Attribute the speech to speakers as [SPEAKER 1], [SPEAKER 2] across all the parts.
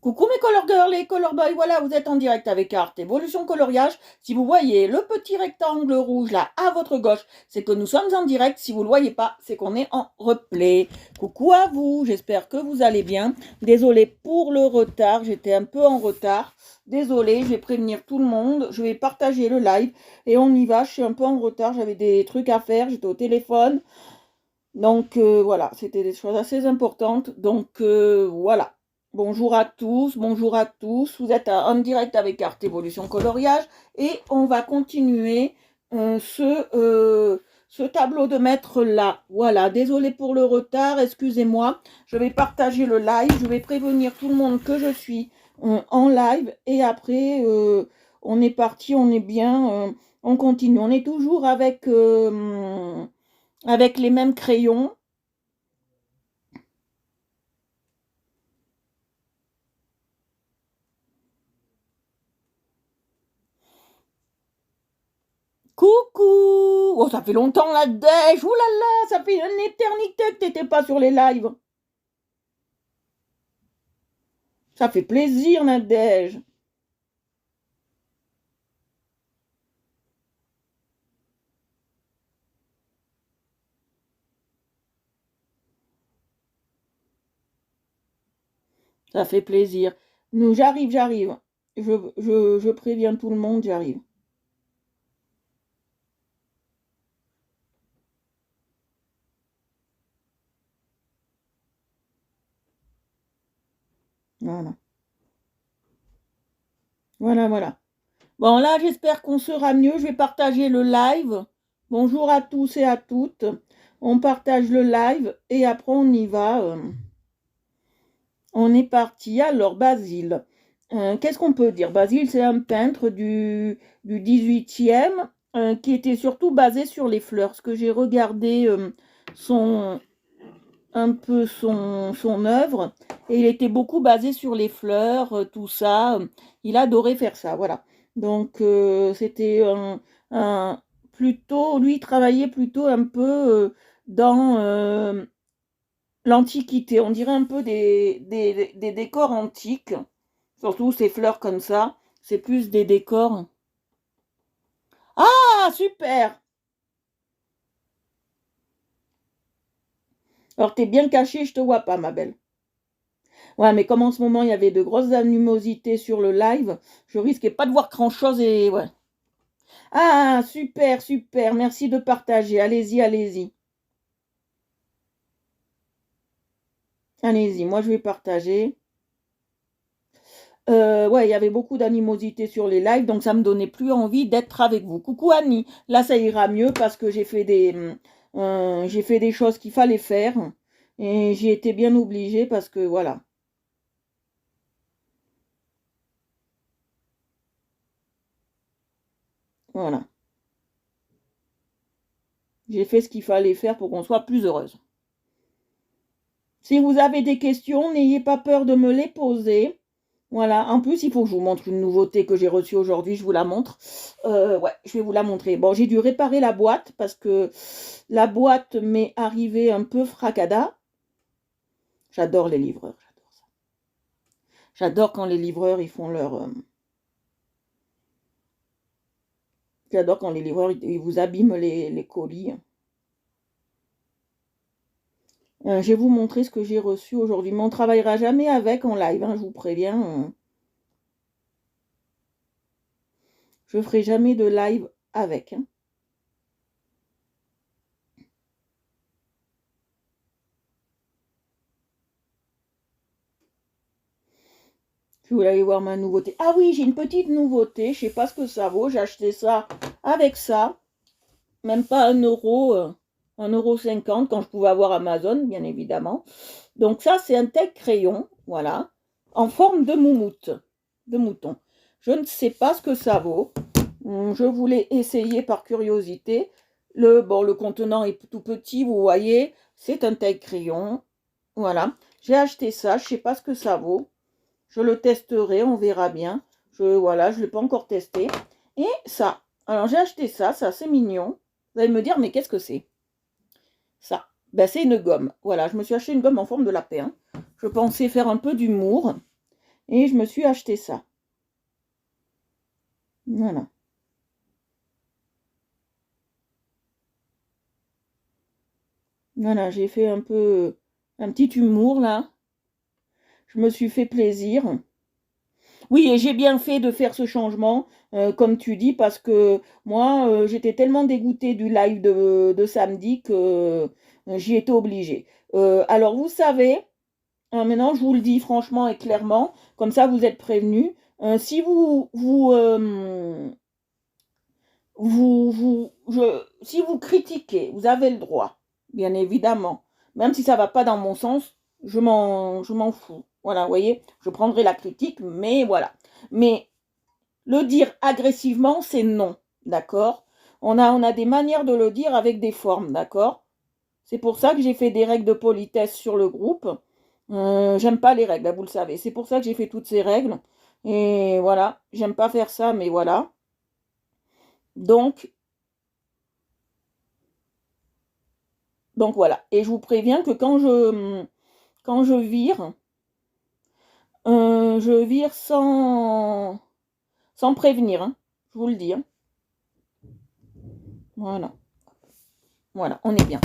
[SPEAKER 1] Coucou mes color girls et color boys, voilà, vous êtes en direct avec Art Evolution Coloriage. Si vous voyez le petit rectangle rouge là à votre gauche, c'est que nous sommes en direct. Si vous ne le voyez pas, c'est qu'on est en replay. Coucou à vous, j'espère que vous allez bien. Désolée pour le retard, j'étais un peu en retard. Désolée, je vais prévenir tout le monde. Je vais partager le live et on y va. Je suis un peu en retard, j'avais des trucs à faire, j'étais au téléphone. Donc voilà, c'était des choses assez importantes. Donc voilà. Bonjour à tous, bonjour à tous. Vous êtes en direct avec Art Evolution Coloriage et on va continuer ce tableau de maître là. Voilà, désolé pour le retard, excusez-moi. Je vais partager le live, je vais prévenir tout le monde que je suis en live et après on est parti, on est bien, on continue. On est toujours avec les mêmes crayons. Coucou! Oh, ça fait longtemps la dèche! Ouh là là, ça fait une éternité que t'étais pas sur les lives. Ça fait plaisir, Nadège. Ça fait plaisir. Nous, j'arrive. Je préviens tout le monde, j'arrive. Voilà. Voilà. Bon, là, j'espère qu'on sera mieux. Je vais partager le live. Bonjour à tous et à toutes. On partage le live et après, on y va. On est parti. Alors, Basile. Qu'est-ce qu'on peut dire? Basile, c'est un peintre du 18e qui était surtout basé sur les fleurs. Ce que j'ai regardé son, un peu son œuvre et il était beaucoup basé sur les fleurs, tout ça. Il adorait faire ça, voilà. Donc, c'était plutôt, lui, il travaillait plutôt un peu dans l'Antiquité. On dirait un peu des décors antiques. Surtout ces fleurs comme ça, c'est plus des décors. Ah, super! Alors t'es bien cachée, je te vois pas, ma belle. Ouais, mais comme en ce moment il y avait de grosses animosités sur le live, je risquais pas de voir grand-chose et ouais. Ah, super, merci de partager. Allez-y. Allez-y, moi je vais partager. Ouais, il y avait beaucoup d'animosité sur les lives, donc ça me donnait plus envie d'être avec vous. Coucou Annie, là ça ira mieux parce que j'ai fait des choses qu'il fallait faire et j'ai été bien obligée parce que voilà, voilà. J'ai fait ce qu'il fallait faire pour qu'on soit plus heureuse. Si vous avez des questions, n'ayez pas peur de me les poser. Voilà, en plus, il faut que je vous montre une nouveauté que j'ai reçue aujourd'hui, je vous la montre. Ouais, je vais vous la montrer. Bon, j'ai dû réparer la boîte parce que la boîte m'est arrivée un peu fracada. J'adore les livreurs, j'adore ça. J'adore quand les livreurs, ils font leur... J'adore quand les livreurs, ils vous abîment les colis. Je vais vous montrer ce que j'ai reçu aujourd'hui. Mais on ne travaillera jamais avec en live, hein, je vous préviens. Je ne ferai jamais de live avec. Hein. Je voulais aller voir ma nouveauté. Ah oui, j'ai une petite nouveauté. Je ne sais pas ce que ça vaut. J'ai acheté ça avec ça. Même pas 1 euro, 1,50 € quand je pouvais avoir Amazon, bien évidemment. Donc ça, c'est un tel crayon, voilà, en forme de moumoute, de mouton. Je ne sais pas ce que ça vaut. Je voulais essayer par curiosité. Le contenant est tout petit, vous voyez. C'est un tel crayon. Voilà. J'ai acheté ça. Je ne sais pas ce que ça vaut. Je le testerai, on verra bien. Voilà, je ne l'ai pas encore testé. Et ça. Alors j'ai acheté ça, c'est assez mignon. Vous allez me dire, mais qu'est-ce que c'est? Ça. Ben, c'est une gomme. Voilà, je me suis acheté une gomme en forme de lapin. Je pensais faire un peu d'humour. et je me suis acheté ça. Voilà. Voilà, j'ai fait un petit humour là. Je me suis fait plaisir. Oui, et j'ai bien fait de faire ce changement, comme tu dis, parce que moi, j'étais tellement dégoûtée du live de samedi que j'y étais obligée. Alors, vous savez, maintenant, je vous le dis franchement et clairement, comme ça, vous êtes prévenus. Si si vous critiquez, vous avez le droit, bien évidemment. Même si ça va pas dans mon sens, je m'en fous. Voilà, vous voyez, je prendrai la critique, mais voilà. Mais le dire agressivement, c'est non, d'accord? On a des manières de le dire avec des formes, d'accord? C'est pour ça que j'ai fait des règles de politesse sur le groupe. J'aime pas les règles, vous le savez. C'est pour ça que j'ai fait toutes ces règles. Et voilà, j'aime pas faire ça, mais voilà. Donc, donc voilà. Et je vous préviens que quand je vire sans prévenir, hein. Je vous le dis, hein. Voilà. Voilà, on est bien.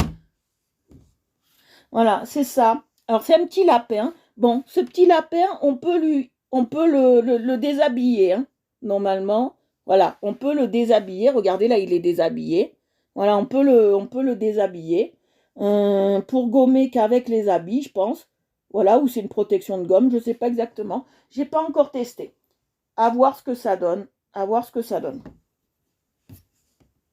[SPEAKER 1] Voilà, c'est ça. Alors, c'est un petit lapin. Bon, ce petit lapin, on peut le déshabiller, hein, normalement. Voilà, on peut le déshabiller. Regardez, là, il est déshabillé. Voilà, on peut le déshabiller. Pour gommer qu'avec les habits, je pense. Voilà, ou c'est une protection de gomme, je ne sais pas exactement. J'ai pas encore testé. À voir ce que ça donne. À voir ce que ça donne.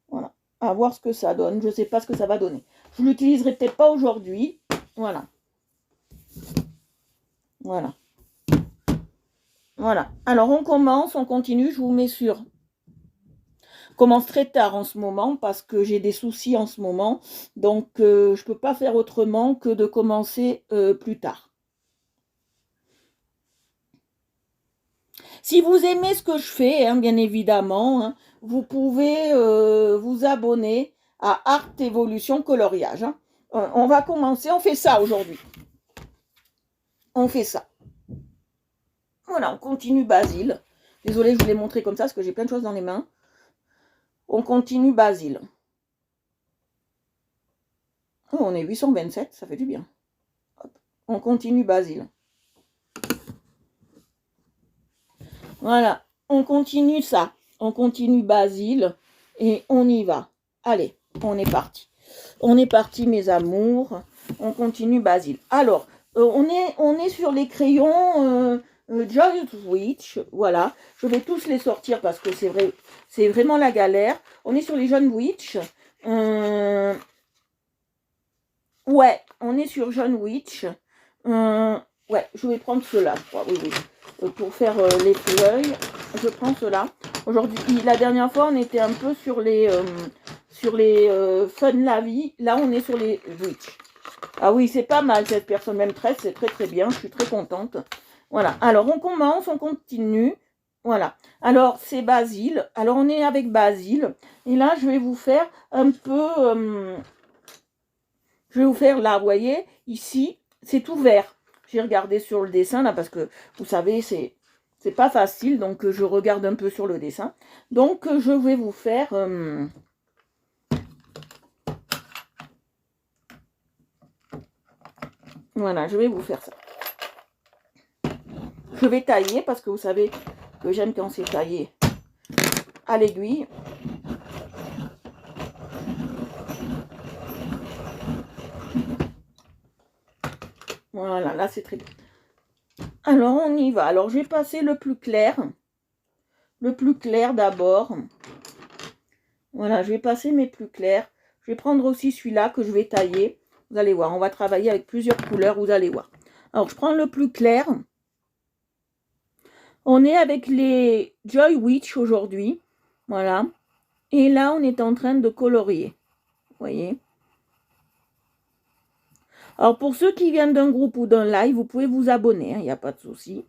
[SPEAKER 1] Voilà. À voir ce que ça donne. Je ne sais pas ce que ça va donner. Je l'utiliserai peut-être pas aujourd'hui. Voilà. Voilà. Voilà. Alors, on continue. Je vous mets sur. On commence très tard en ce moment parce que j'ai des soucis en ce moment. Donc, je ne peux pas faire autrement que de commencer plus tard. Si vous aimez ce que je fais, hein, bien évidemment, hein, vous pouvez vous abonner à Art Evolution Coloriage. Hein. On va commencer. On fait ça aujourd'hui. On fait ça. Voilà, on continue Basile. Désolée, je vous l'ai montré comme ça parce que j'ai plein de choses dans les mains. On continue Basile. Oh, on est 827, ça fait du bien. Hop. On continue Basile. Voilà, on continue ça. On continue Basile et on y va. Allez, on est parti. On est parti, mes amours. On continue Basile. Alors, on est sur les crayons Joy Witch. Voilà, je vais tous les sortir parce que c'est vrai, c'est vraiment la galère. On est sur les jeunes Witch. Ouais, on est sur John Witch. Ouais, je vais prendre cela, je crois. Oui, oui. Pour faire les feuilles, je prends cela. Aujourd'hui, la dernière fois, on était un peu sur les Fun la vie. Là, on est sur les Witch. Ah oui, c'est pas mal cette personne, même 13, c'est très très bien. Je suis très contente. Voilà. Alors, on commence, on continue. Voilà. Alors, c'est Basile. Alors, on est avec Basile. Et là, je vais vous faire un peu... je vais vous faire là, vous voyez, ici, c'est tout vert. J'ai regardé sur le dessin là parce que vous savez, c'est pas facile, donc je regarde un peu sur le dessin. Donc je vais vous faire voilà, je vais vous faire ça. Je vais tailler parce que vous savez que j'aime quand c'est taillé à l'aiguille. Voilà, là c'est très bien. Alors on y va. Alors je vais passer le plus clair. Le plus clair d'abord. Voilà, je vais passer mes plus clairs. Je vais prendre aussi celui-là que je vais tailler. Vous allez voir, on va travailler avec plusieurs couleurs, vous allez voir. Alors, je prends le plus clair. On est avec les Joy Witch aujourd'hui. Voilà. Et là, on est en train de colorier. Vous voyez. Alors, pour ceux qui viennent d'un groupe ou d'un live, vous pouvez vous abonner. Il n'y a pas de souci.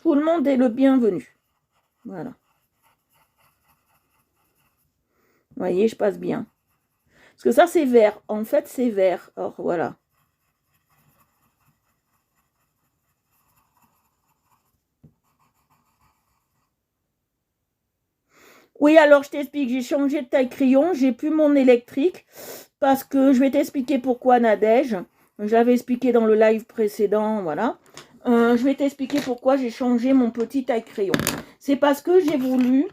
[SPEAKER 1] Tout le monde est le bienvenu. Voilà. Vous voyez, je passe bien. Parce que ça, c'est vert. En fait, c'est vert. Alors, voilà. Oui, alors je t'explique, j'ai changé de taille crayon, j'ai plus mon électrique, parce que je vais t'expliquer pourquoi, Nadège. J'avais expliqué dans le live précédent, voilà. Je vais t'expliquer pourquoi j'ai changé mon petit taille crayon. C'est parce que j'ai voulu,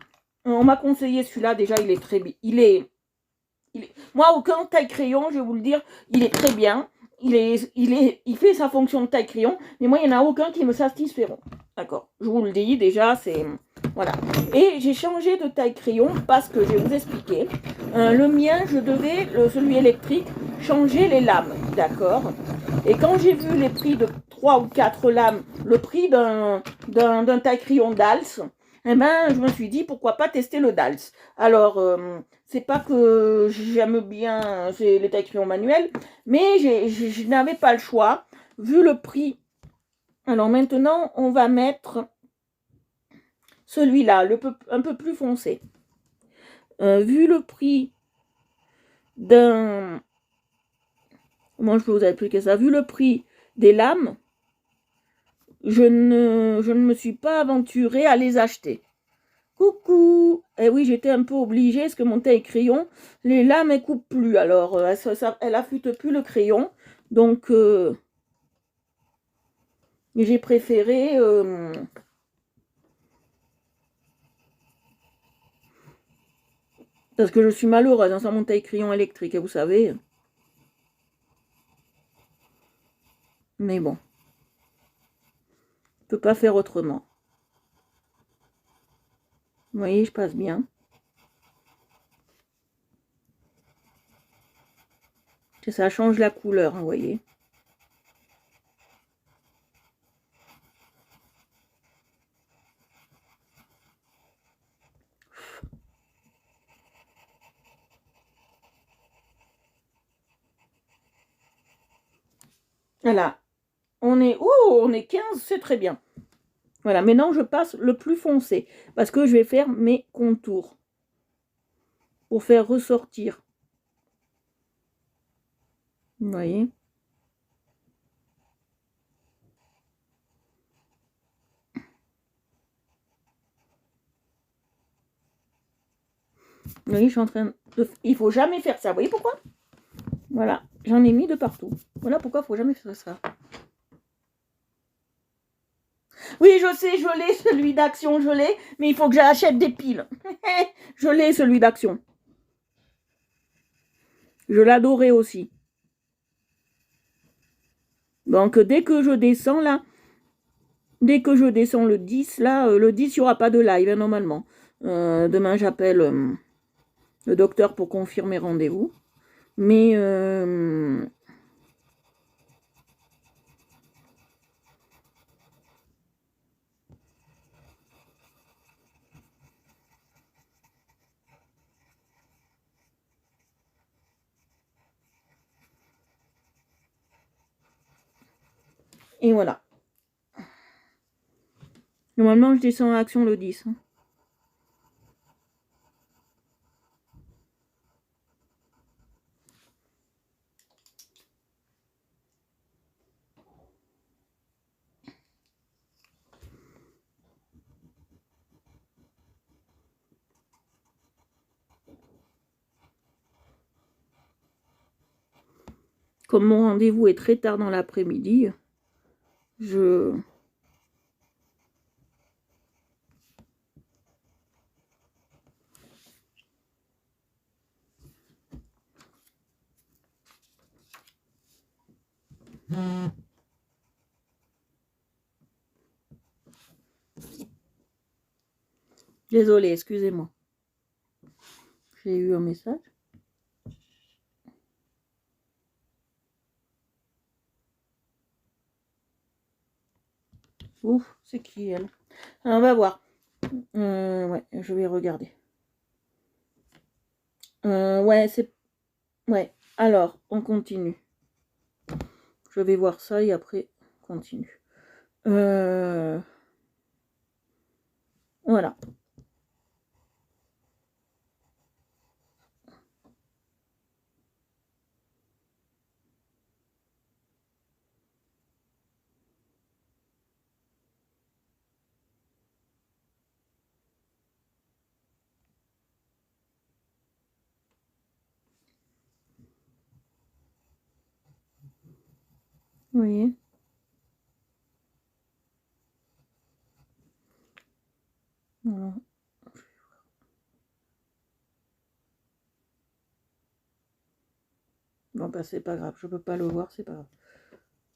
[SPEAKER 1] on m'a conseillé celui-là, déjà il est très bien, moi, aucun taille crayon, je vais vous le dire, il est très bien. Il fait sa fonction de taille crayon, mais moi, il n'y en a aucun qui me satisferont. D'accord. Je vous le dis déjà, c'est. Voilà. Et j'ai changé de taille crayon parce que je vais vous expliquer. Le mien, je devais, celui électrique, changer les lames. D'accord. Et quand j'ai vu les prix de 3 ou 4 lames, le prix d'un taille crayon DALS, eh ben, je me suis dit pourquoi pas tester le DALS. Alors, c'est pas que j'aime bien les tailles crayons manuels, mais je n'avais pas le choix, vu le prix. Alors maintenant, on va mettre celui-là, un peu plus foncé. Vu le prix d'un... Comment je peux vous expliquer ça? Vu le prix des lames, je ne me suis pas aventurée à les acheter. Coucou! Eh oui, j'étais un peu obligée, parce que mon taille crayon, les lames, elles coupent plus. Alors, elle affûte plus le crayon. Donc, j'ai préféré... parce que je suis malheureuse, hein, sans mon taille crayon électrique, vous savez. Mais bon, je peux pas faire autrement. Vous voyez, je passe bien. Ça change la couleur, hein, vous voyez. Voilà. On est 15, c'est très bien. Voilà, maintenant je passe le plus foncé, parce que je vais faire mes contours. Pour faire ressortir. Vous voyez. Vous voyez, je suis en train de... Il faut jamais faire ça. Vous voyez pourquoi? Voilà, j'en ai mis de partout. Voilà pourquoi il faut jamais faire ça. Oui, je sais, je l'ai, celui d'action, je l'ai, mais il faut que j'achète des piles. Je l'ai, celui d'action. Je l'adorais aussi. Donc, dès que je descends, là, dès que je descends le 10, là, le 10, il n'y aura pas de live, hein, normalement. Demain, j'appelle le docteur pour confirmer rendez-vous. Mais... et voilà. Normalement, je descends à action le 10. Hein. Comme mon rendez-vous est très tard dans l'après-midi, je... Désolée, excusez-moi. J'ai eu un message. Ouf, c'est qui elle? On va voir. Ouais, je vais regarder. Ouais, c'est... Ouais, alors, on continue. Je vais voir ça et après, on continue. Voilà. Vous voyez? Voilà. Bon, bah, c'est pas grave, je peux pas le voir, c'est pas grave.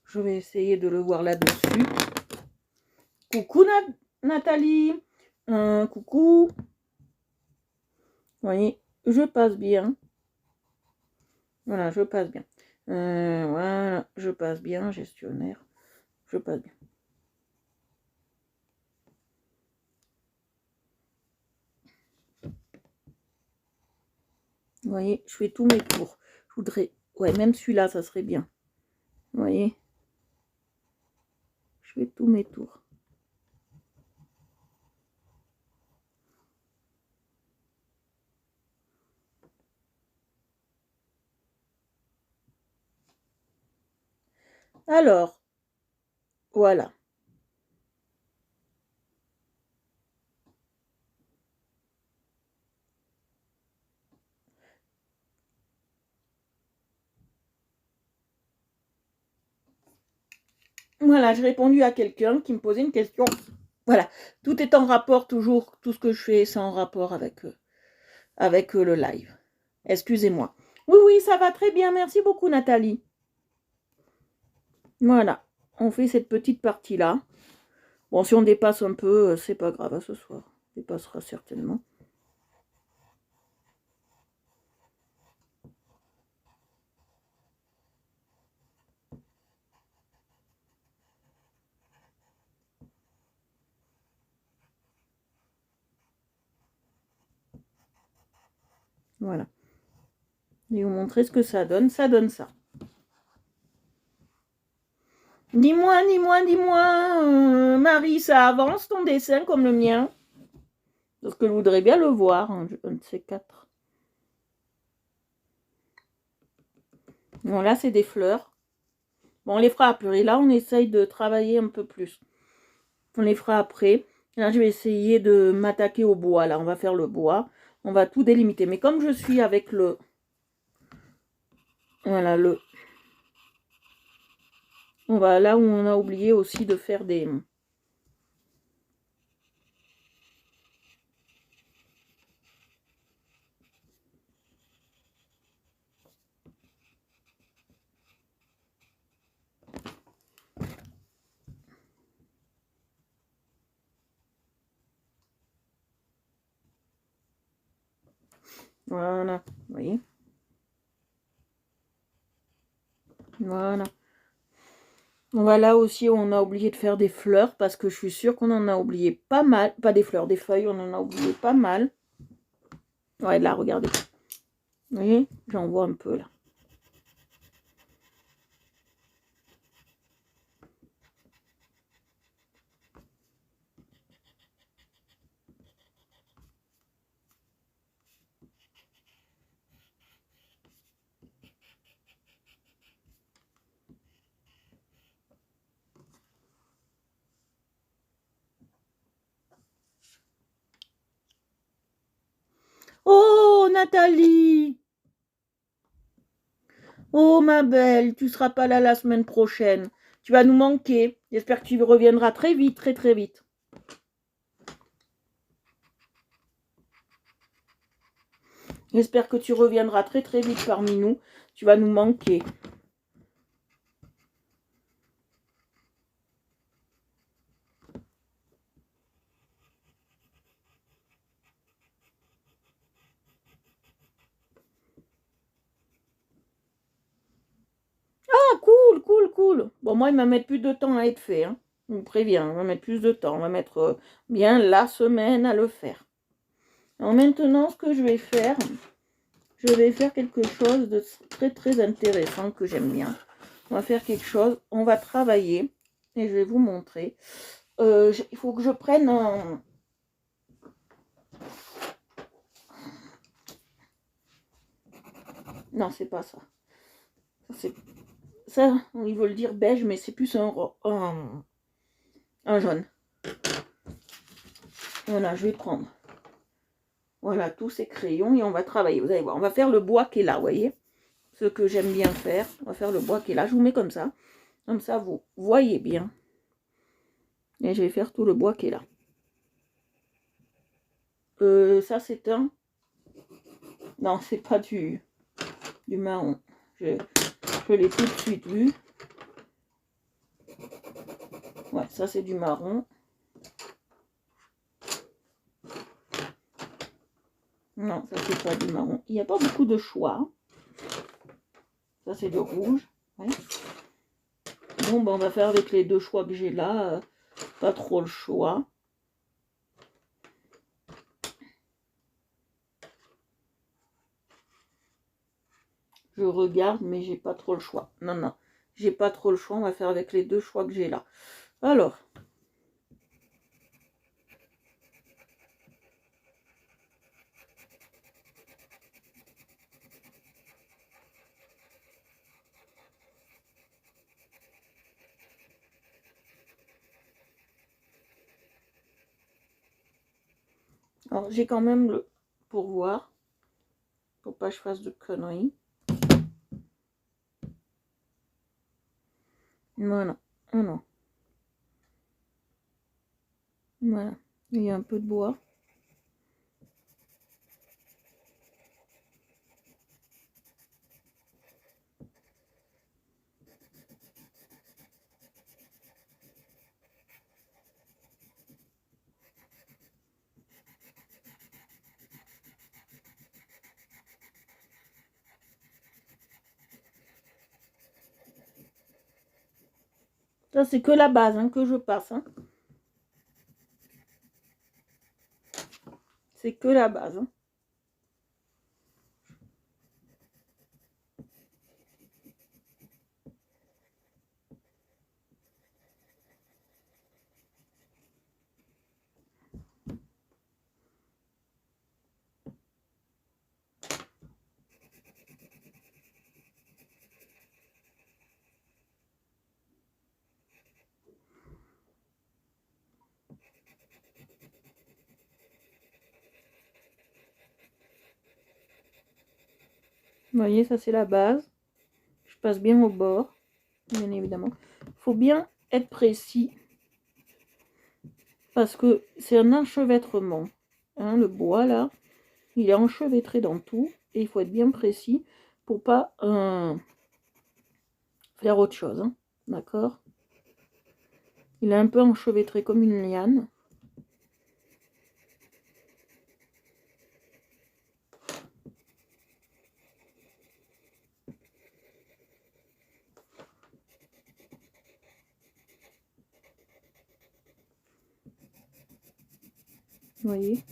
[SPEAKER 1] Je vais essayer de le voir là-dessus. Coucou Nathalie. Coucou. Vous voyez, je passe bien. Voilà, je passe bien. Voilà, je passe bien, gestionnaire. Je passe bien. Vous voyez, je fais tous mes tours. Je voudrais... Ouais, même celui-là, ça serait bien. Vous voyez? Je fais tous mes tours. Alors, voilà. Voilà, j'ai répondu à quelqu'un qui me posait une question. Voilà, tout est en rapport toujours, tout ce que je fais, c'est en rapport avec le live. Excusez-moi. Oui, oui, ça va très bien, merci beaucoup Nathalie. Voilà, on fait cette petite partie-là. Bon, si on dépasse un peu, c'est pas grave, ce soir. On dépassera certainement. Voilà. Je vais vous montrer ce que ça donne. Ça donne ça. Dis-moi, Marie, ça avance ton dessin comme le mien? Parce que je voudrais bien le voir, un de ces quatre. Bon, là, c'est des fleurs. Bon, on les fera après. Là, on essaye de travailler un peu plus. On les fera après. Là, je vais essayer de m'attaquer au bois. Là, on va faire le bois. On va tout délimiter. Mais comme je suis avec le... Voilà, le... On va là où on a oublié aussi de faire des... Voilà, vous voyez. Voilà. On va là aussi où on a oublié de faire des fleurs parce que je suis sûre qu'on en a oublié pas mal. Pas des fleurs, des feuilles, on en a oublié pas mal. Ouais, là, regardez. Vous voyez, j'en vois un peu là. Oh, Nathalie! Oh, ma belle, tu seras pas là la semaine prochaine. Tu vas nous manquer. J'espère que tu reviendras très vite, très très vite. J'espère que tu reviendras très très vite parmi nous. Tu vas nous manquer. Ah, cool, cool, cool. Bon, moi, il va mettre plus de temps à être fait. Hein. Je vous préviens, on va mettre plus de temps. On va mettre bien la semaine à le faire. Alors maintenant, ce que je vais faire quelque chose de très très intéressant que j'aime bien. On va faire quelque chose, on va travailler et je vais vous montrer. Il faut que je prenne un... Non, c'est pas ça. Ça, ils veulent dire beige, mais c'est plus un jaune. Voilà, je vais prendre. Voilà, tous ces crayons et on va travailler. Vous allez voir, on va faire le bois qui est là, vous voyez. Ce que j'aime bien faire. On va faire le bois qui est là. Je vous mets comme ça. Comme ça, vous voyez bien. Et je vais faire tout le bois qui est là. Ça, c'est un... Non, c'est pas du marron. Je l'ai tout de suite vu. Ouais, ça, c'est du marron. Non, ça, c'est pas du marron. Il n'y a pas beaucoup de choix. Ça, c'est du rouge. Ouais. Bon, ben, on va faire avec les deux choix que j'ai là. Pas trop le choix. Je regarde, mais j'ai pas trop le choix. Non, non, j'ai pas trop le choix. On va faire avec les deux choix que j'ai là. Alors. Alors, j'ai quand même le pourvoir. Pour pas que je fasse de conneries. Voilà. Oh non. Voilà. Il y a un peu de bois. Ça, c'est que la base hein, que je passe. Hein. C'est que la base. Hein. Vous voyez, ça c'est la base. Je passe bien au bord, bien évidemment. Il faut bien être précis. Parce que c'est un enchevêtrement. Hein, le bois là, il est enchevêtré dans tout. Et il faut être bien précis pour pas faire autre chose. Hein, d'accord? Il est un peu enchevêtré comme une liane. Vous voyez?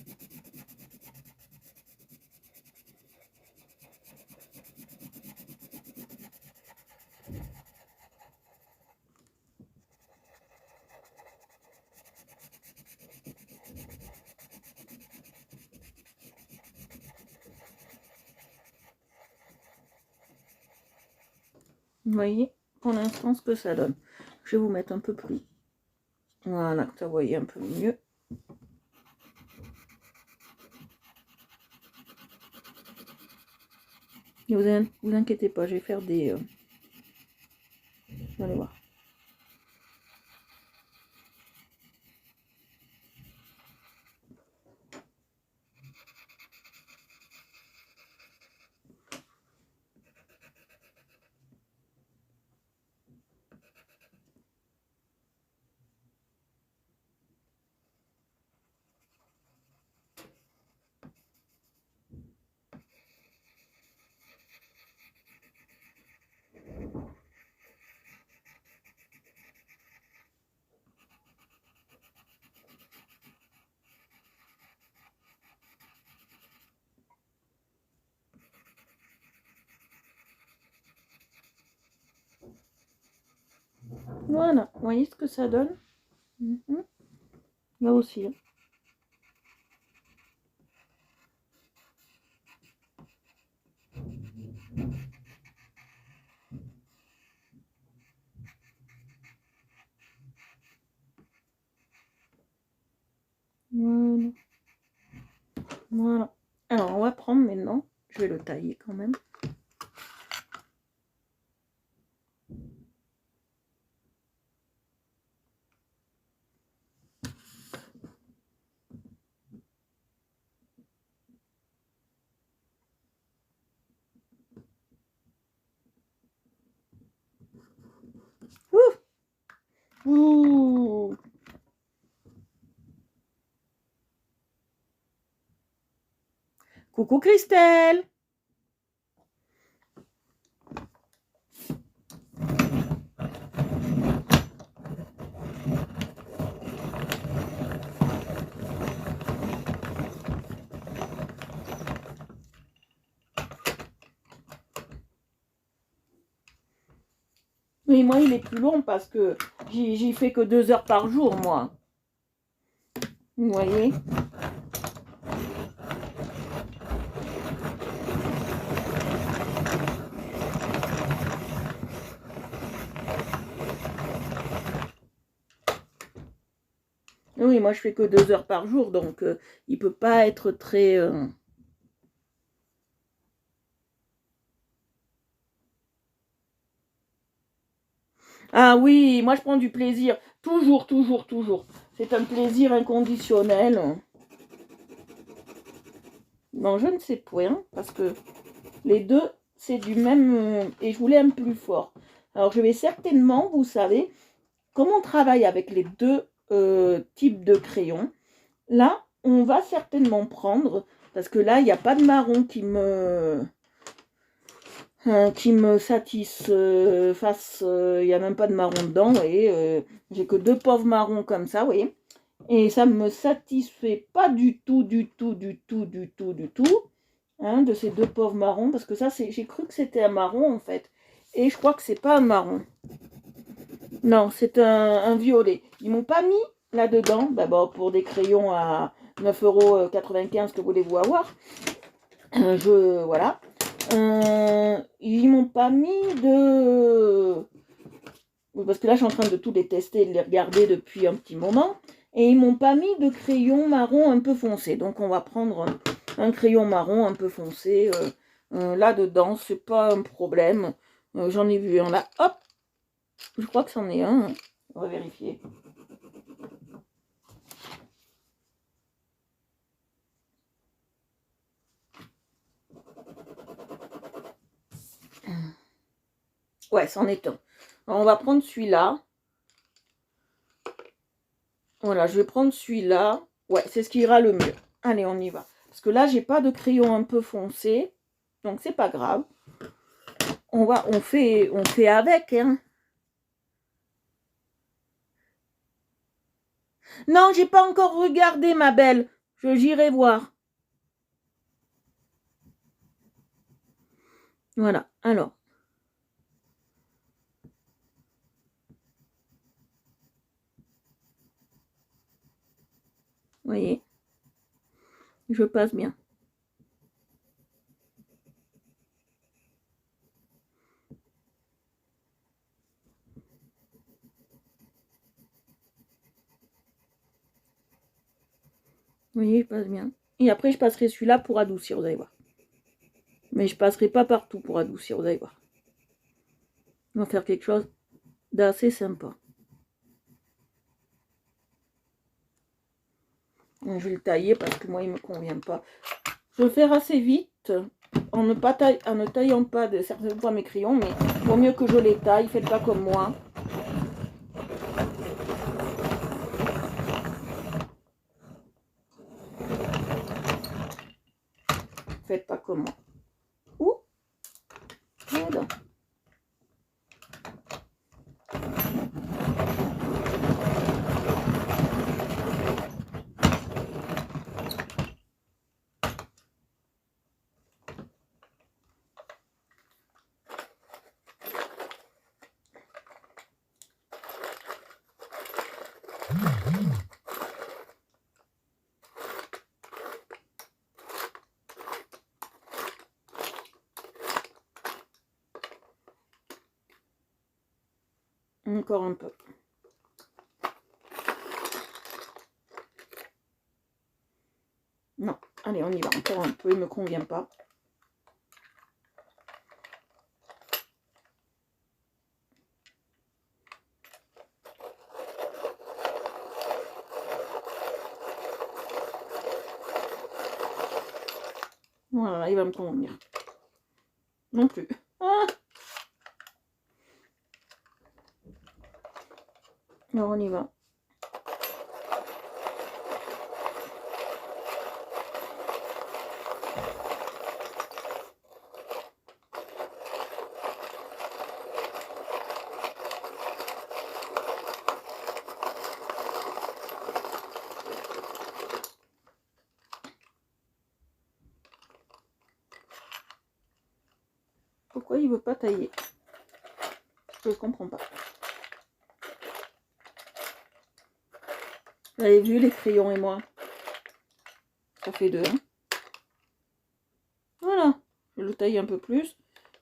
[SPEAKER 1] Vous voyez pour l'instant ce que ça donne. Je vais vous mettre un peu plus. Voilà, que ça voyez un peu mieux. Ne vous inquiétez pas, je vais faire des... Vous allez voir. Voilà, vous voyez ce que ça donne. Là aussi. Hein. Voilà. Voilà. Alors, on va prendre maintenant. Je vais le tailler quand même. Coucou. Coucou Christelle. Oui, moi, il est plus long parce que j'y fais que 2 heures par jour, moi. Vous voyez? Oui, moi, je fais que 2 heures par jour, donc il peut pas être très... Ah oui, moi, je prends du plaisir. Toujours, toujours, toujours. C'est un plaisir inconditionnel. Non, je ne sais point, parce que les deux, c'est du même... et je voulais un plus fort. Alors, je vais certainement, vous savez, comme on travaille avec les deux types de crayons, là, on va certainement prendre, parce que là, il n'y a pas de marron qui me satisfasse, il n'y a même pas de marron dedans, et j'ai que 2 pauvres marrons comme ça, vous voyez. Et ça ne me satisfait pas du tout, du tout, du tout, du tout, du tout, hein, de ces 2 pauvres marrons, parce que ça, j'ai cru que c'était un marron, en fait. Et je crois que c'est pas un marron. Non, c'est un violet. Ils m'ont pas mis là-dedans, d'abord pour des crayons à 9,95 €, que voulez-vous avoir. Voilà. Ils m'ont pas mis de... Parce que là, je suis en train de tous les tester et de les regarder depuis un petit moment. Et ils m'ont pas mis de crayon marron un peu foncé. Donc, on va prendre un crayon marron un peu foncé là-dedans. C'est pas un problème. J'en ai vu un là. Hop! Je crois que c'en est un. On va vérifier. Ouais, c'en est un. Alors, on va prendre celui-là. Voilà, je vais prendre celui-là. Ouais, c'est ce qui ira le mieux. Allez, on y va. Parce que là, j'ai pas de crayon un peu foncé. Donc, c'est pas grave. On fait avec, hein. Non, j'ai pas encore regardé, ma belle. J'irai voir. Voilà, alors. Vous voyez, je passe bien. Vous voyez, je passe bien. Et après, je passerai celui-là pour adoucir, vous allez voir. Mais je passerai pas partout pour adoucir, vous allez voir. On va faire quelque chose d'assez sympa. Je vais le tailler parce que moi, il me convient pas. Je vais le faire assez vite, en ne taillant pas de certaines fois mes crayons, mais vaut mieux que je les taille, faites pas comme moi. Faites pas comme moi. Ouh, voilà. Encore un peu. Non, allez, on y va. Encore un peu, il me convient pas. Voilà, il va me convenir. Non plus. Ah, Alors on y va. Pourquoi il veut pas tailler? Je ne comprends pas. Vous avez vu les crayons et moi? Ça fait deux. Hein, voilà. Je le taille un peu plus.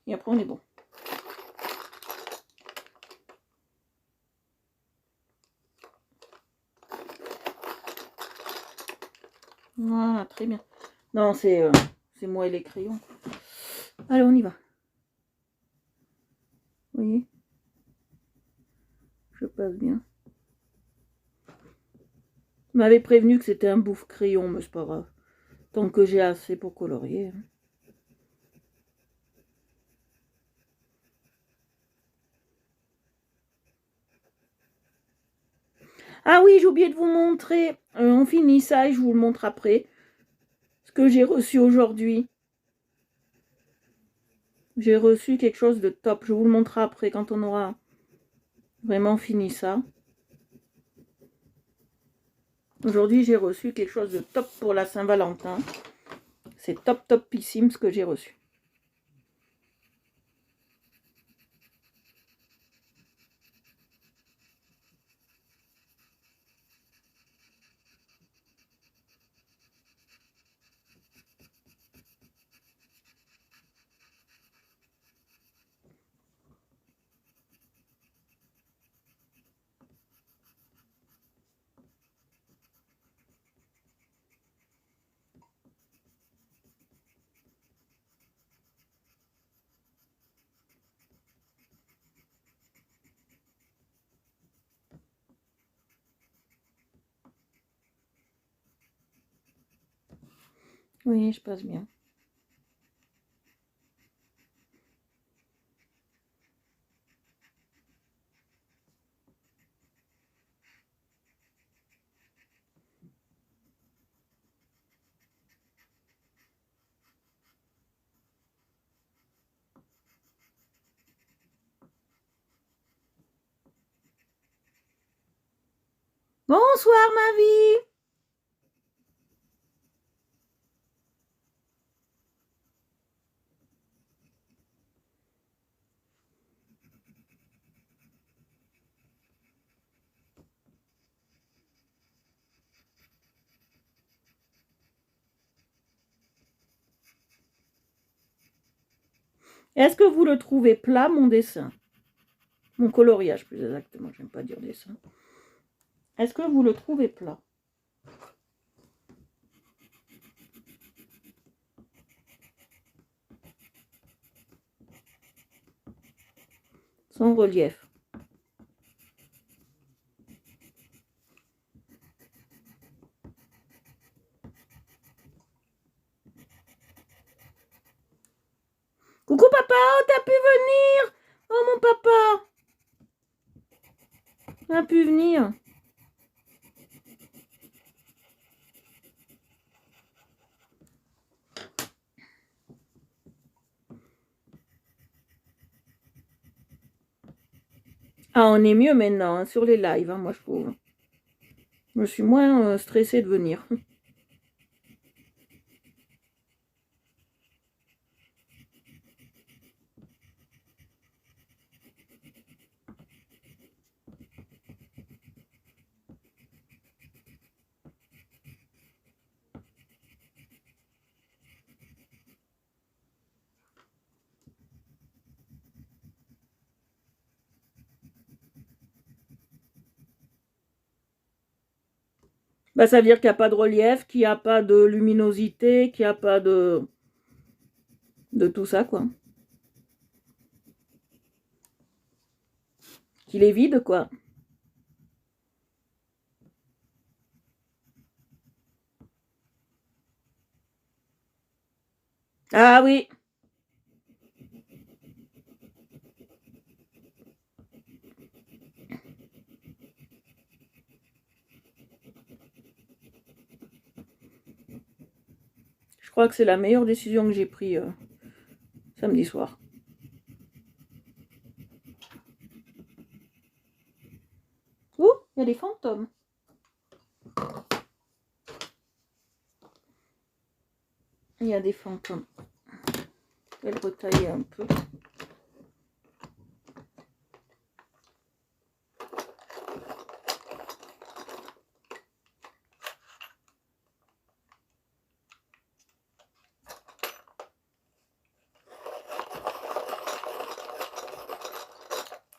[SPEAKER 1] Et après on est bon. Voilà, très bien. Non, c'est moi et les crayons. Allez, on y va. Vous voyez? Je passe bien. Vous m'avez prévenu que c'était un bouffe crayon, mais c'est pas grave. Tant que j'ai assez pour colorier. Hein. Ah oui, j'ai oublié de vous montrer. On finit ça et je vous le montre après. Ce que j'ai reçu aujourd'hui. J'ai reçu quelque chose de top. Je vous le montrerai après quand on aura vraiment fini ça. Aujourd'hui, j'ai reçu quelque chose de top pour la Saint-Valentin. C'est topissime ce que j'ai reçu. Oui, je passe bien. Bonsoir ma vie. Est-ce que vous le trouvez plat, mon dessin? Mon coloriage, plus exactement. J'aime pas dire dessin. Est-ce que vous le trouvez plat? Sans relief. Coucou papa, oh, t'as pu venir? Oh mon papa, t'as pu venir. Ah, on est mieux maintenant hein, sur les lives, hein, moi je trouve. Je suis moins stressée de venir. Bah, ça veut dire qu'il n'y a pas de relief, qu'il n'y a pas de luminosité, qu'il n'y a pas de tout ça, quoi. Qu'il est vide, quoi. Ah oui. Je crois que c'est la meilleure décision que j'ai prise samedi soir. Ouh, il y a des fantômes. Il y a des fantômes. Je vais le retailler un peu.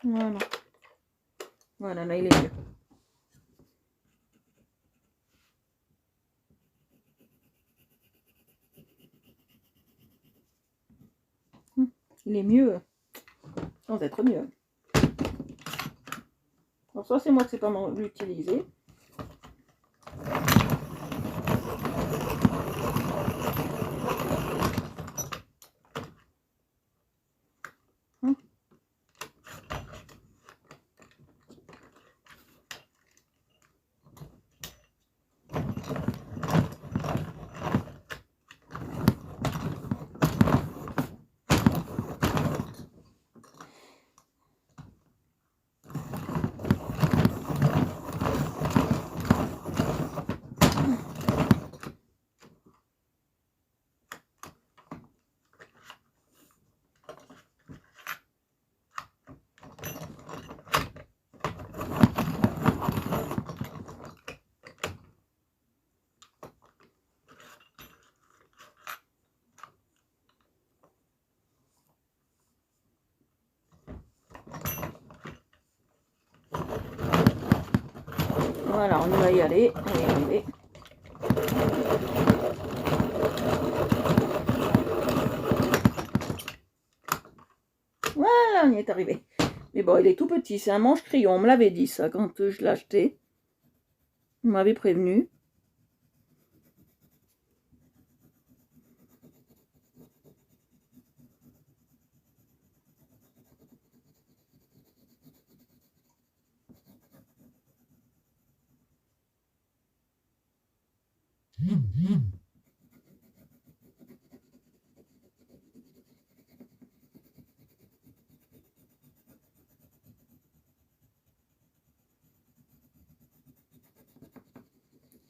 [SPEAKER 1] Voilà. Voilà, là il est mieux. Il est mieux sans être mieux. Alors soit c'est moi que c'est pas l'utiliser. Voilà, on va y aller, on va y arriver. Voilà, on y est arrivé. Mais bon, il est tout petit, c'est un manche-crayon, on me l'avait dit ça quand je l'ai acheté. On m'avait prévenu.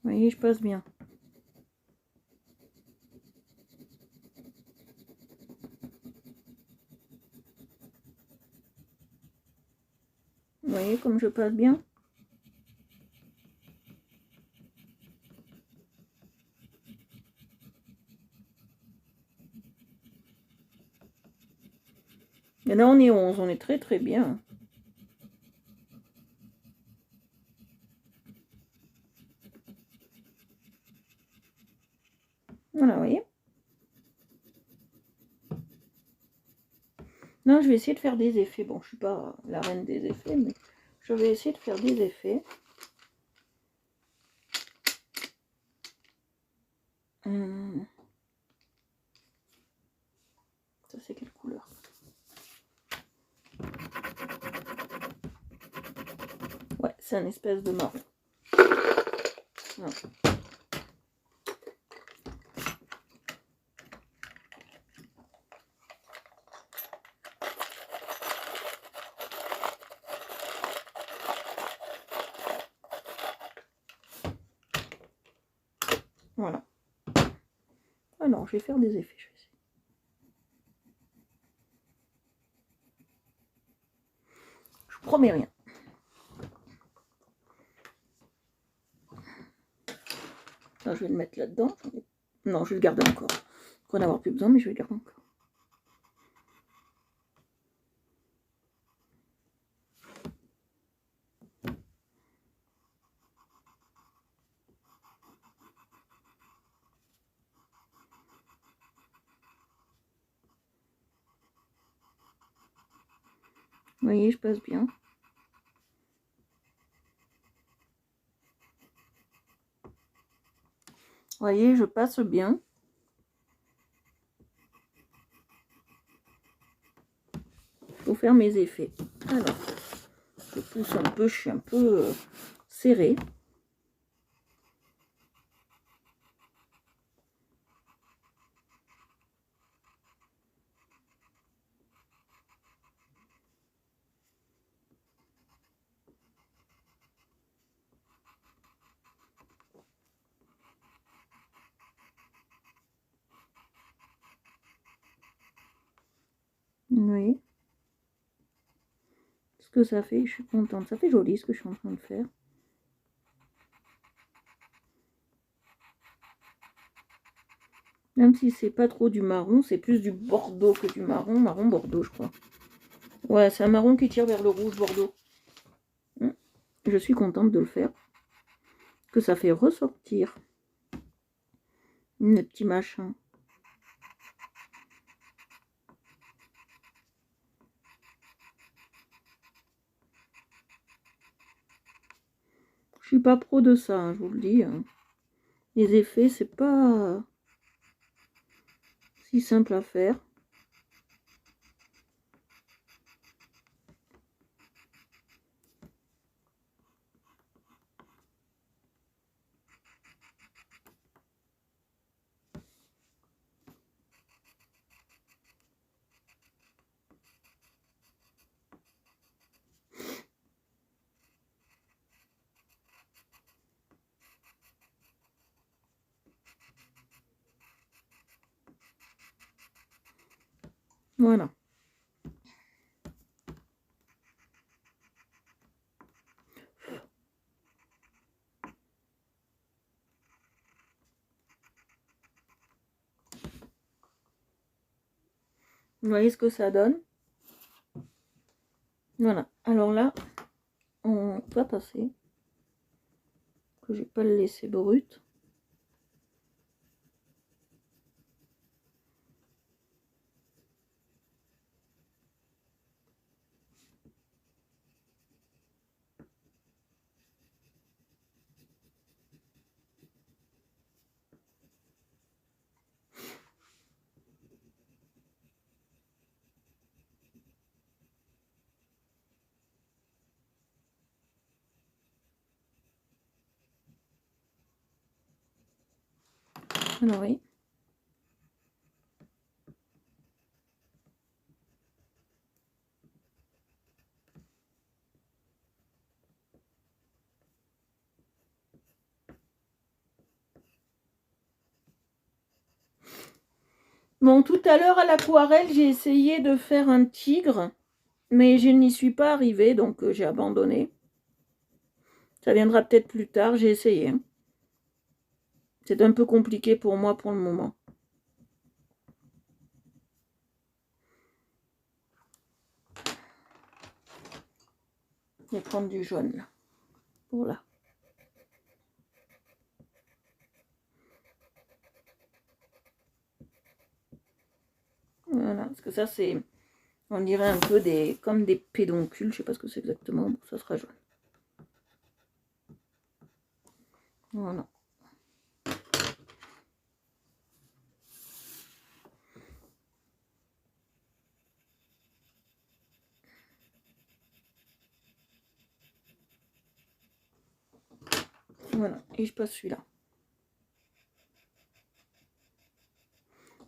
[SPEAKER 1] Vous voyez, je passe bien. Vous voyez comme je passe bien? Et là on est 11, on est très très bien. Voilà, vous voyez? Non, je vais essayer de faire des effets. Bon, je suis pas la reine des effets, mais je vais essayer de faire des effets. Ça, c'est quelle couleur? Ouais, c'est un espèce de marron. Voilà. Voilà. Ah non, je vais faire des effets. Je vous promets rien. Là, je vais le mettre là-dedans. Non, je vais le garder encore. Je crois en avoir plus besoin, mais je vais le garder encore. Vous voyez, je passe bien. Vous voyez, je passe bien. Il faut faire mes effets. Alors, je pousse un peu, je suis un peu serrée. Oui. Ce que ça fait, je suis contente. Ça fait joli ce que je suis en train de faire. Même si c'est pas trop du marron, c'est plus du bordeaux que du marron. Marron bordeaux, je crois. Ouais, c'est un marron qui tire vers le rouge bordeaux. Je suis contente de le faire. Que ça fait ressortir le petit machin. Je suis pas pro de ça, hein, je vous le dis. Les effets, c'est pas si simple à faire. Voilà. Vous voyez ce que ça donne? Voilà. Alors là, on va passer. Que je vais pas le laisser brut. Alors oui. Bon, tout à l'heure à l'aquarelle, j'ai essayé de faire un tigre, mais je n'y suis pas arrivée, donc j'ai abandonné. Ça viendra peut-être plus tard, j'ai essayé. Hein. C'est un peu compliqué pour moi pour le moment. Je vais prendre du jaune là. Voilà. Voilà, parce que ça c'est, on dirait un peu comme des pédoncules, je sais pas ce que c'est exactement, bon, ça sera jaune. Voilà. Voilà, et je passe celui-là.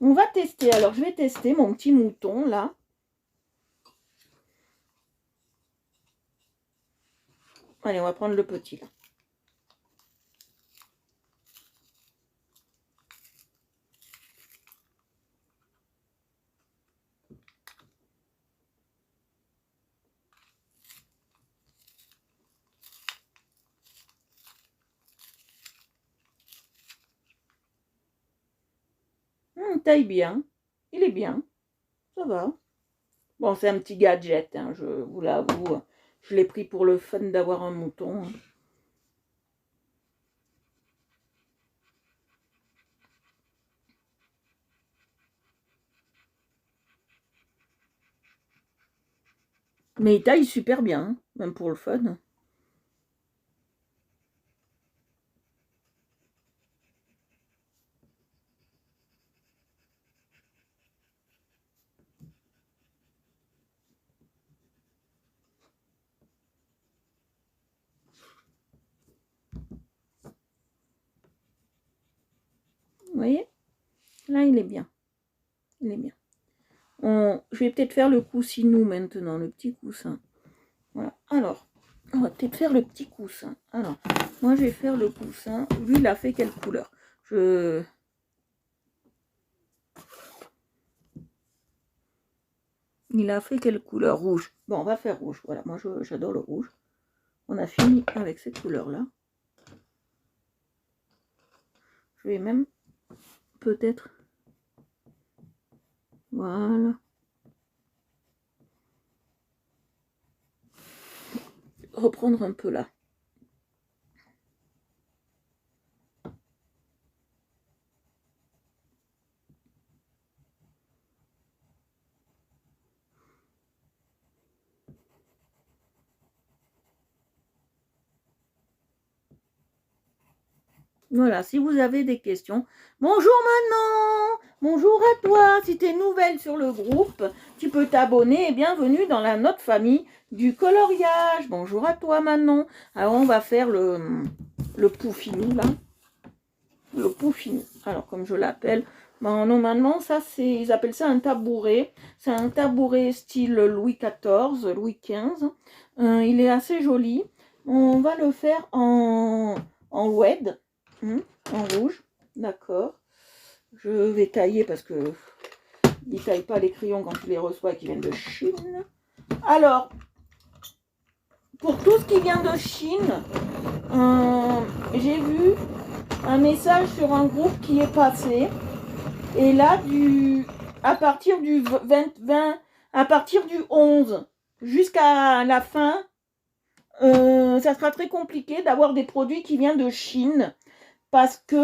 [SPEAKER 1] On va tester, alors je vais tester mon petit mouton là. Allez, on va prendre le petit là. Il taille bien, il est bien, ça va. Bon, c'est un petit gadget, hein, je vous l'avoue. Je l'ai pris pour le fun d'avoir un mouton. Mais il taille super bien, hein, même pour le fun. Vous voyez? Là, il est bien. Il est bien. Je vais peut-être faire le coussinou maintenant, le petit coussin. Voilà. Alors, on va peut-être faire le petit coussin. Alors, moi, je vais faire le coussin. Lui, il a fait quelle couleur? Il a fait quelle couleur? Rouge. Bon, on va faire rouge. Voilà, moi j'adore le rouge. On a fini avec cette couleur-là. Je vais même peut-être... Voilà. Reprendre un peu là. Voilà, si vous avez des questions. Bonjour Manon, bonjour à toi. Si tu es nouvelle sur le groupe, tu peux t'abonner et bienvenue dans la notre famille du coloriage. Bonjour à toi Manon. Alors on va faire le poufini là. Le poufini. Alors comme je l'appelle, normalement ça c'est, ils appellent ça un tabouret. C'est un tabouret style Louis XIV, Louis XV. Il est assez joli. On va le faire en oued. En rouge, d'accord. Je vais tailler parce que ils taillent pas les crayons quand tu les reçois et qui viennent de Chine. Alors, pour tout ce qui vient de Chine, j'ai vu un message sur un groupe qui est passé. Et là, à partir du 20, à partir du 11 jusqu'à la fin, ça sera très compliqué d'avoir des produits qui viennent de Chine. Parce que,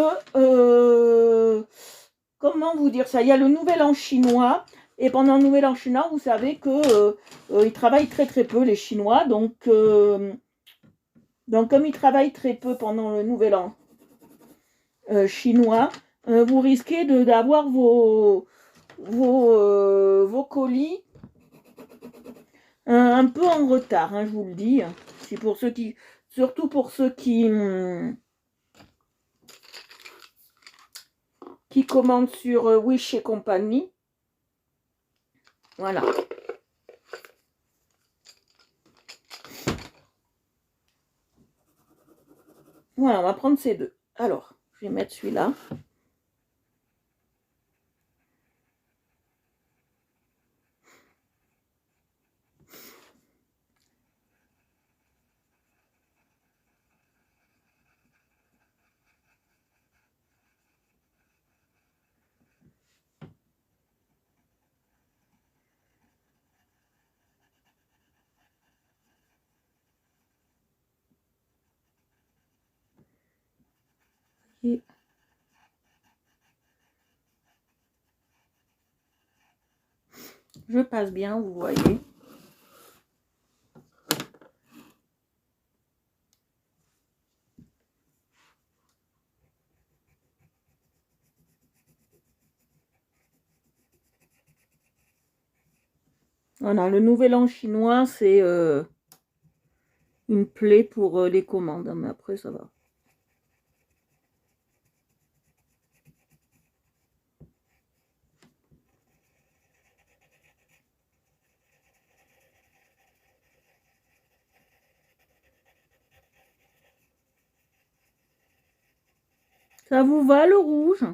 [SPEAKER 1] comment vous dire ça? Il y a le nouvel an chinois. Et pendant le nouvel an chinois, vous savez que ils travaillent très très peu, les Chinois. Donc comme ils travaillent très peu pendant le nouvel an chinois, vous risquez d'avoir vos colis un peu en retard, hein, je vous le dis. C'est pour ceux qui, surtout pour ceux qui commandent sur Wish et compagnie. Voilà. Voilà, on va prendre ces deux. Alors, je vais mettre celui-là. Et je passe bien, vous voyez. Voilà, le nouvel an chinois, c'est une plaie pour les commandes, hein, mais après ça va. Ça vous va le rouge?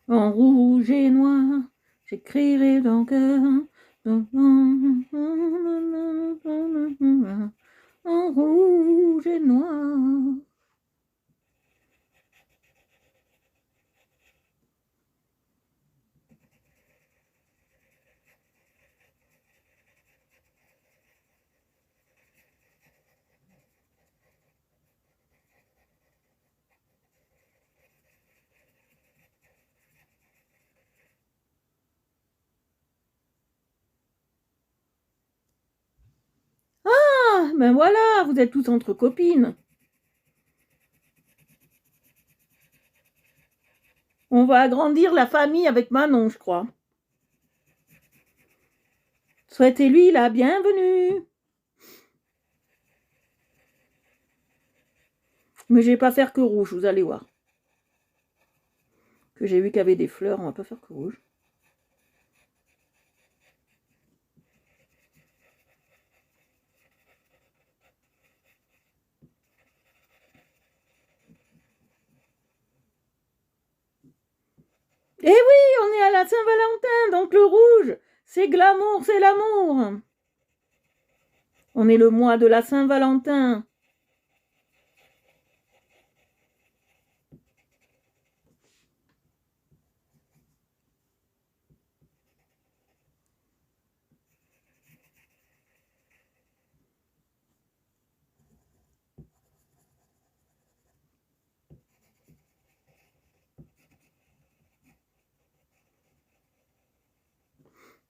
[SPEAKER 1] En rouge et noir, j'écrirai dans cœur. En rouge et noir. Ah, ben voilà, vous êtes tous entre copines. On va agrandir la famille avec Manon, je crois. Souhaitez-lui la bienvenue. Mais je vais pas faire que rouge, vous allez voir. Que j'ai vu qu'il y avait des fleurs, on va pas faire que rouge. Eh oui, on est à la Saint-Valentin, donc le rouge, c'est glamour, c'est l'amour. On est le mois de la Saint-Valentin.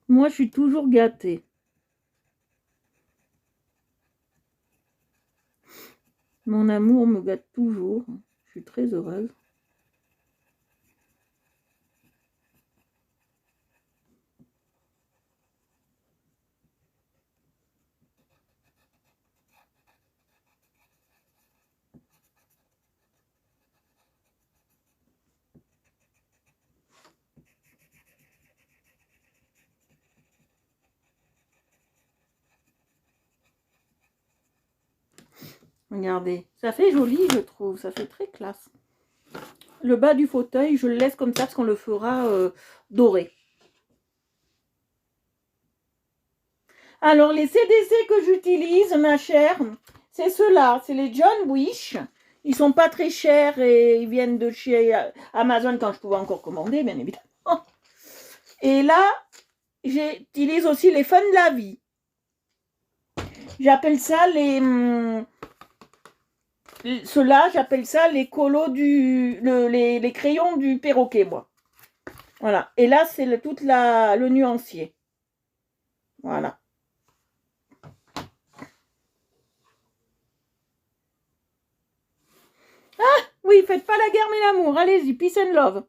[SPEAKER 1] Moi, je suis toujours gâtée. Mon amour me gâte toujours. Je suis très heureuse. Regardez, ça fait joli, je trouve. Ça fait très classe. Le bas du fauteuil, je le laisse comme ça parce qu'on le fera doré. Alors, les CDC que j'utilise, ma chère, c'est ceux-là. C'est les John Wish. Ils sont pas très chers et ils viennent de chez Amazon quand je pouvais encore commander, bien évidemment. Et là, j'utilise aussi les Fun de la vie. J'appelle ça ceux-là, j'appelle ça les colos les crayons du perroquet, moi. Voilà. Et là, c'est tout le nuancier. Voilà. Ah, oui, faites pas la guerre mais l'amour. Allez-y, peace and love.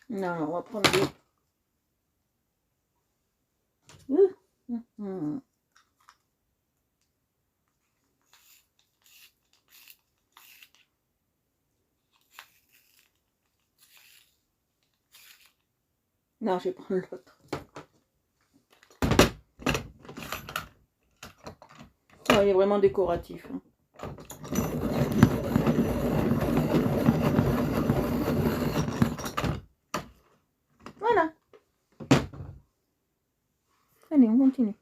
[SPEAKER 1] Non, on va prendre des... Non, je vais prendre l'autre. Oh, il est vraiment décoratif. Hein. Voilà. Allez, on continue.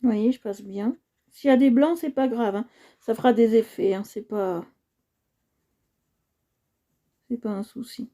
[SPEAKER 1] Vous voyez, je passe bien. S'il y a des blancs, c'est pas grave. Hein. Ça fera des effets. Hein. C'est pas un souci.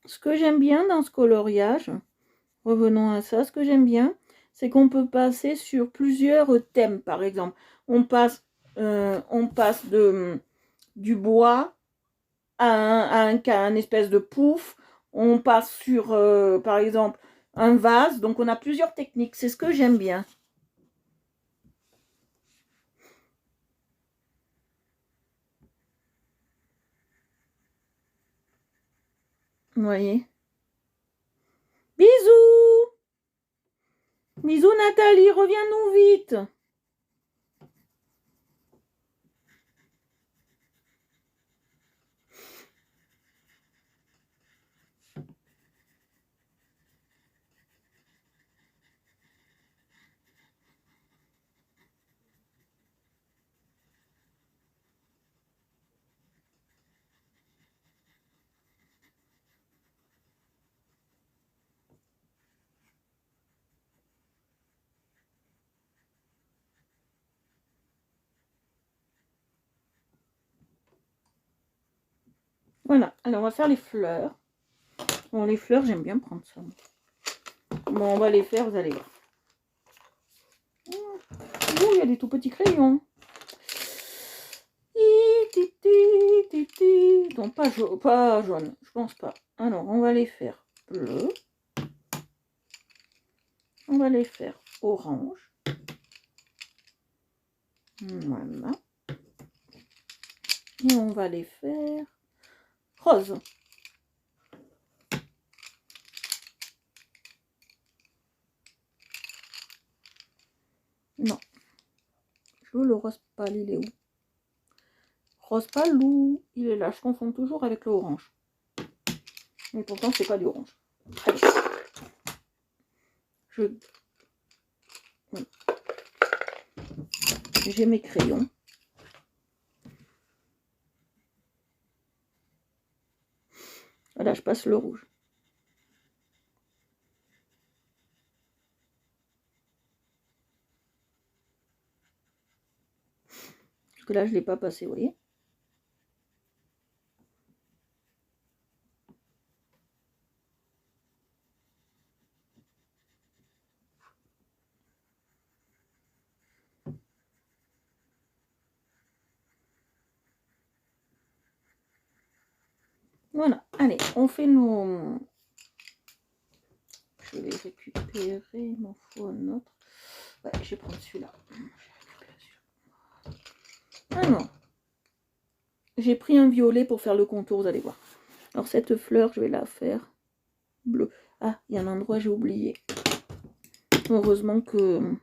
[SPEAKER 1] Ce que j'aime bien dans ce coloriage, revenons à ça, ce que j'aime bien, c'est qu'on peut passer sur plusieurs thèmes, par exemple. On passe du bois à un espèce de pouf. On passe sur, par exemple, un vase. Donc, on a plusieurs techniques. C'est ce que j'aime bien. Vous voyez? Bisous! Bisous Nathalie, reviens-nous vite! Voilà, alors on va faire les fleurs. Bon, les fleurs, j'aime bien prendre ça. Bon, on va les faire, vous allez voir. Oh, il y a des tout petits crayons. Donc, pas jaune, je pense pas. Alors, on va les faire bleu. On va les faire orange. Voilà. Et on va les faire rose. Non. Je veux le rose pâle, il est où? Rose pâle ou il est là? Je confonds toujours avec le orange. Mais pourtant, c'est pas du orange. Très bien. Voilà. J'ai mes crayons. Voilà, je passe le rouge. Parce que là, je ne l'ai pas passé, vous voyez. Voilà, allez, on fait nos... Je vais récupérer, il m'en faut un autre. Ouais, je vais prendre celui-là. Alors, j'ai pris un violet pour faire le contour, vous allez voir. Alors cette fleur, je vais la faire bleue. Ah, il y a un endroit, j'ai oublié. Heureusement que...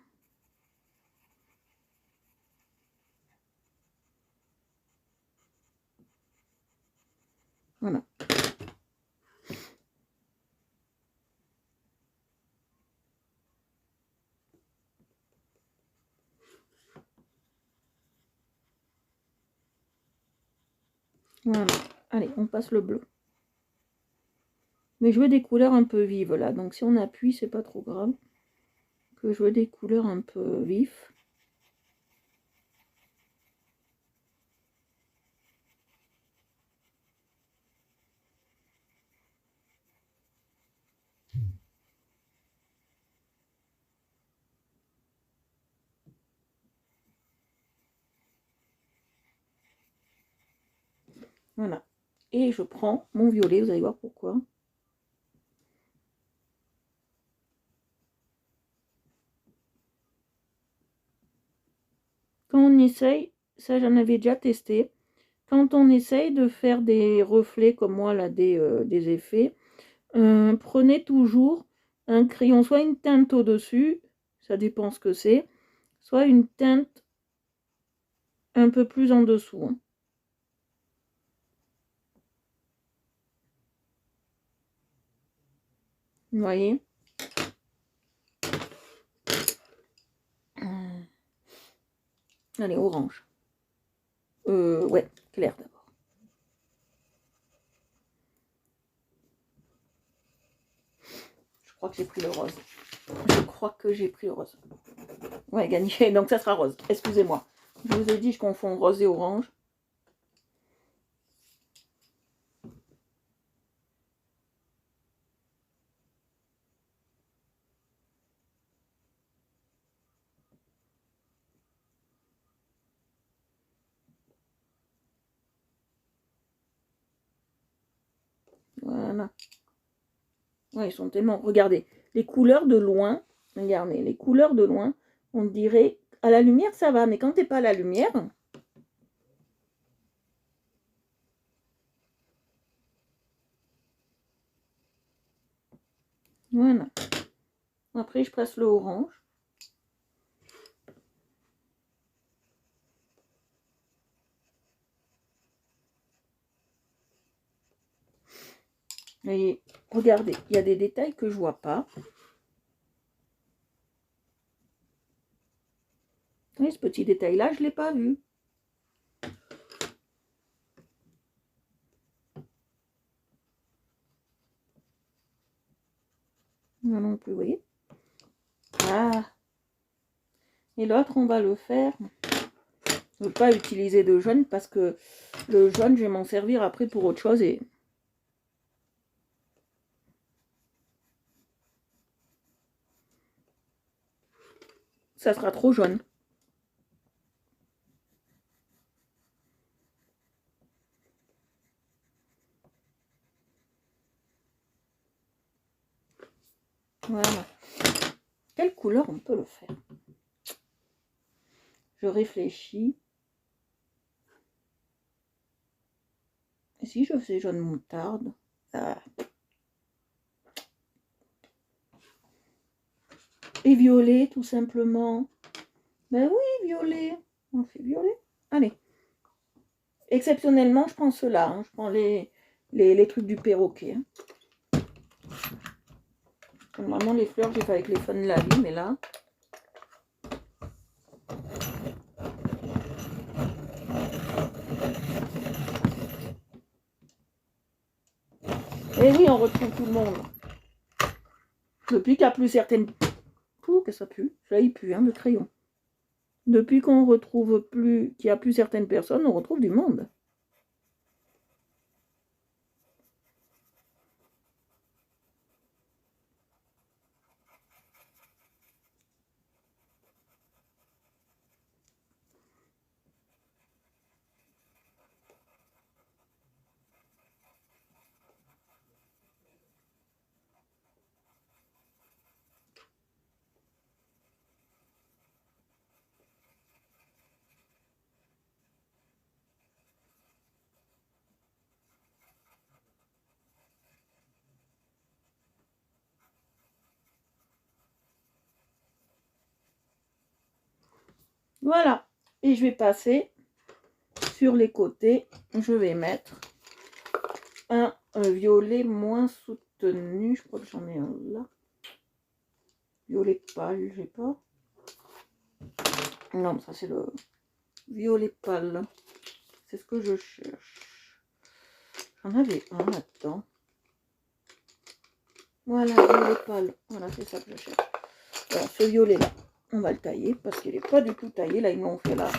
[SPEAKER 1] Voilà. Voilà. Allez, on passe le bleu. Mais je veux des couleurs un peu vives là. Donc si on appuie, c'est pas trop grave. Que je veux des couleurs un peu vives. Voilà. Et je prends mon violet, vous allez voir pourquoi. Quand on essaye, ça j'en avais déjà testé, quand on essaye de faire des reflets comme moi, là, des effets, prenez toujours un crayon, soit une teinte au-dessus, ça dépend ce que c'est, soit une teinte un peu plus en dessous. Hein. Vous voyez? Allez, orange. Ouais, clair d'abord. Je crois que j'ai pris le rose. Je crois que j'ai pris le rose. Ouais, gagné. Donc ça sera rose. Excusez-moi. Je vous ai dit, je confonds rose et orange. Voilà. Ouais, ils sont tellement... Regardez, les couleurs de loin, regardez, les couleurs de loin, on dirait... À la lumière, ça va, mais quand t'es pas à la lumière... Voilà. Après, je passe le orange. Et regardez, il y a des détails que je vois pas. Et ce petit détail-là, je ne l'ai pas vu. Moi non plus, vous voyez. Ah. Et l'autre, on va le faire. Je ne veux pas utiliser de jaune parce que le jaune, je vais m'en servir après pour autre chose. Et ça sera trop jaune. Voilà. Quelle couleur on peut le faire? Je réfléchis. Et si je faisais jaune moutarde? Ah. Et violet, tout simplement. Ben oui, violet. On fait violet. Allez. Exceptionnellement, je prends ceux-là. Hein. Je prends les trucs du perroquet. Hein. Normalement, les fleurs, j'ai fait avec les fans de la vie, mais là... Et oui, on retrouve tout le monde. Depuis qu'il n'y a plus certaines... Ouh, que ça pue. Ça y pue, hein, le crayon. Depuis qu'on retrouve plus... qu'il n'y a plus certaines personnes, on retrouve du monde. Voilà. Et je vais passer sur les côtés. Je vais mettre un violet moins soutenu. Je crois que j'en ai un là. Violet pâle, j'ai pas. Non, ça c'est le violet pâle. C'est ce que je cherche. J'en avais un là-dedans. Voilà, violet pâle. Voilà, c'est ça que je cherche. Voilà, ce violet là. On va le tailler parce qu'il n'est pas du tout taillé. Là, ils m'ont fait là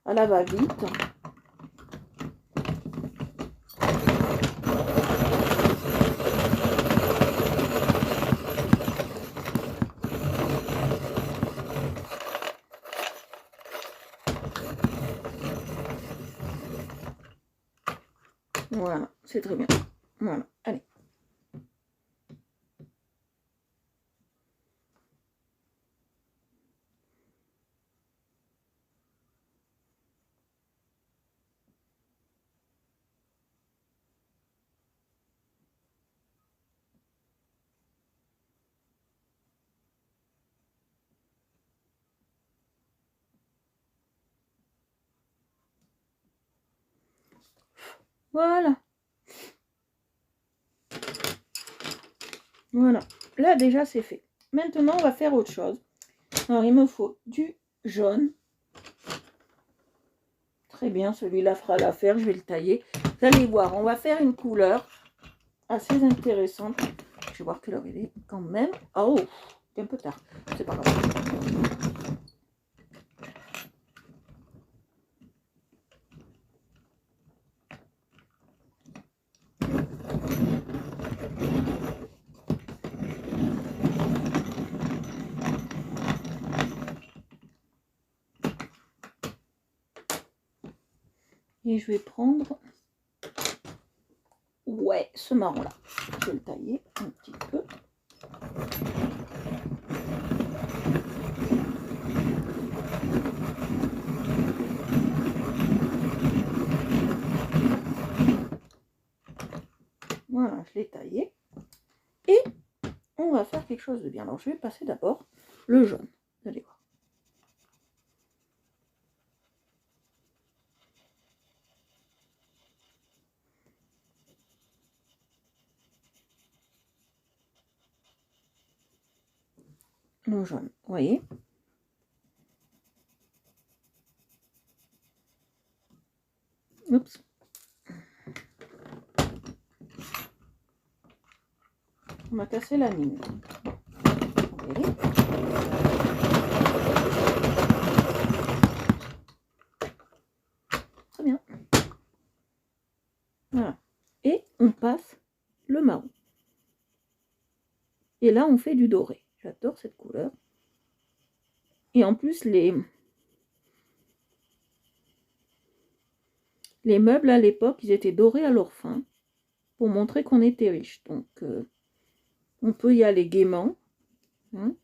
[SPEAKER 1] à la va-vite. Voilà, c'est très bien. Voilà, allez. Voilà. Voilà. Là, déjà, c'est fait. Maintenant, on va faire autre chose. Alors, il me faut du jaune. Très bien, celui-là fera l'affaire. Je vais le tailler. Vous allez voir, on va faire une couleur assez intéressante. Je vais voir quelle heure il est quand même. Oh, c'est un peu tard. C'est pas grave. Et je vais prendre, ouais, ce marron là. Je vais le tailler un petit peu. Voilà, je l'ai taillé. Et on on va faire quelque chose de bien. Alors, je vais passer d'abord le jaune. Vous allez voir. Le jaune, vous voyez. Oups. On m'a cassé la mine. Vous voyez. Très bien. Voilà. Et on passe le marron. Et là, on fait du doré. J'adore cette couleur. Et en plus, les meubles à l'époque, ils étaient dorés à leur fin pour montrer qu'on était riche. Donc, on peut y aller gaiement. Hein.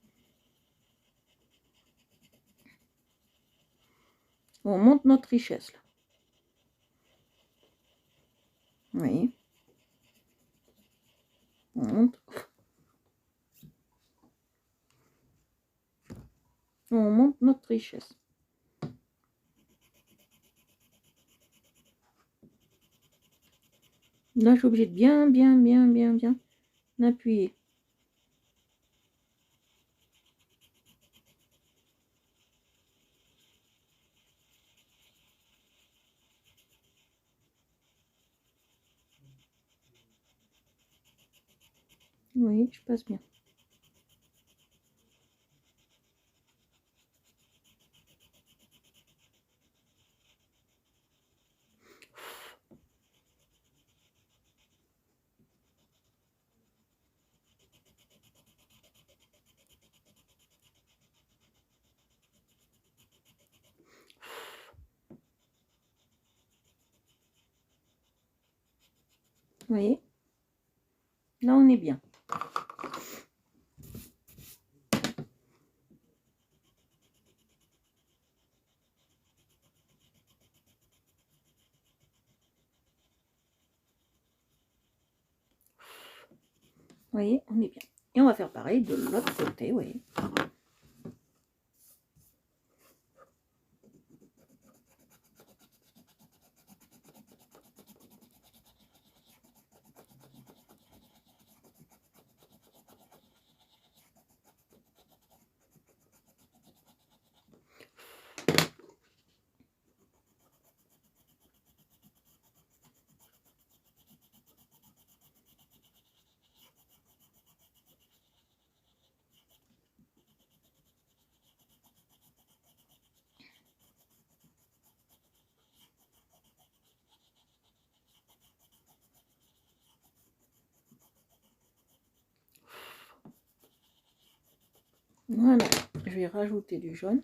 [SPEAKER 1] On monte notre richesse, là. Oui. On monte. On monte notre richesse. Là, je suis obligée de bien appuyer. Oui, je passe bien. Vous voyez? Là, on est bien. Vous voyez, on est bien. Et on va faire pareil de l'autre côté, vous voyez. Voilà, je vais rajouter du jaune.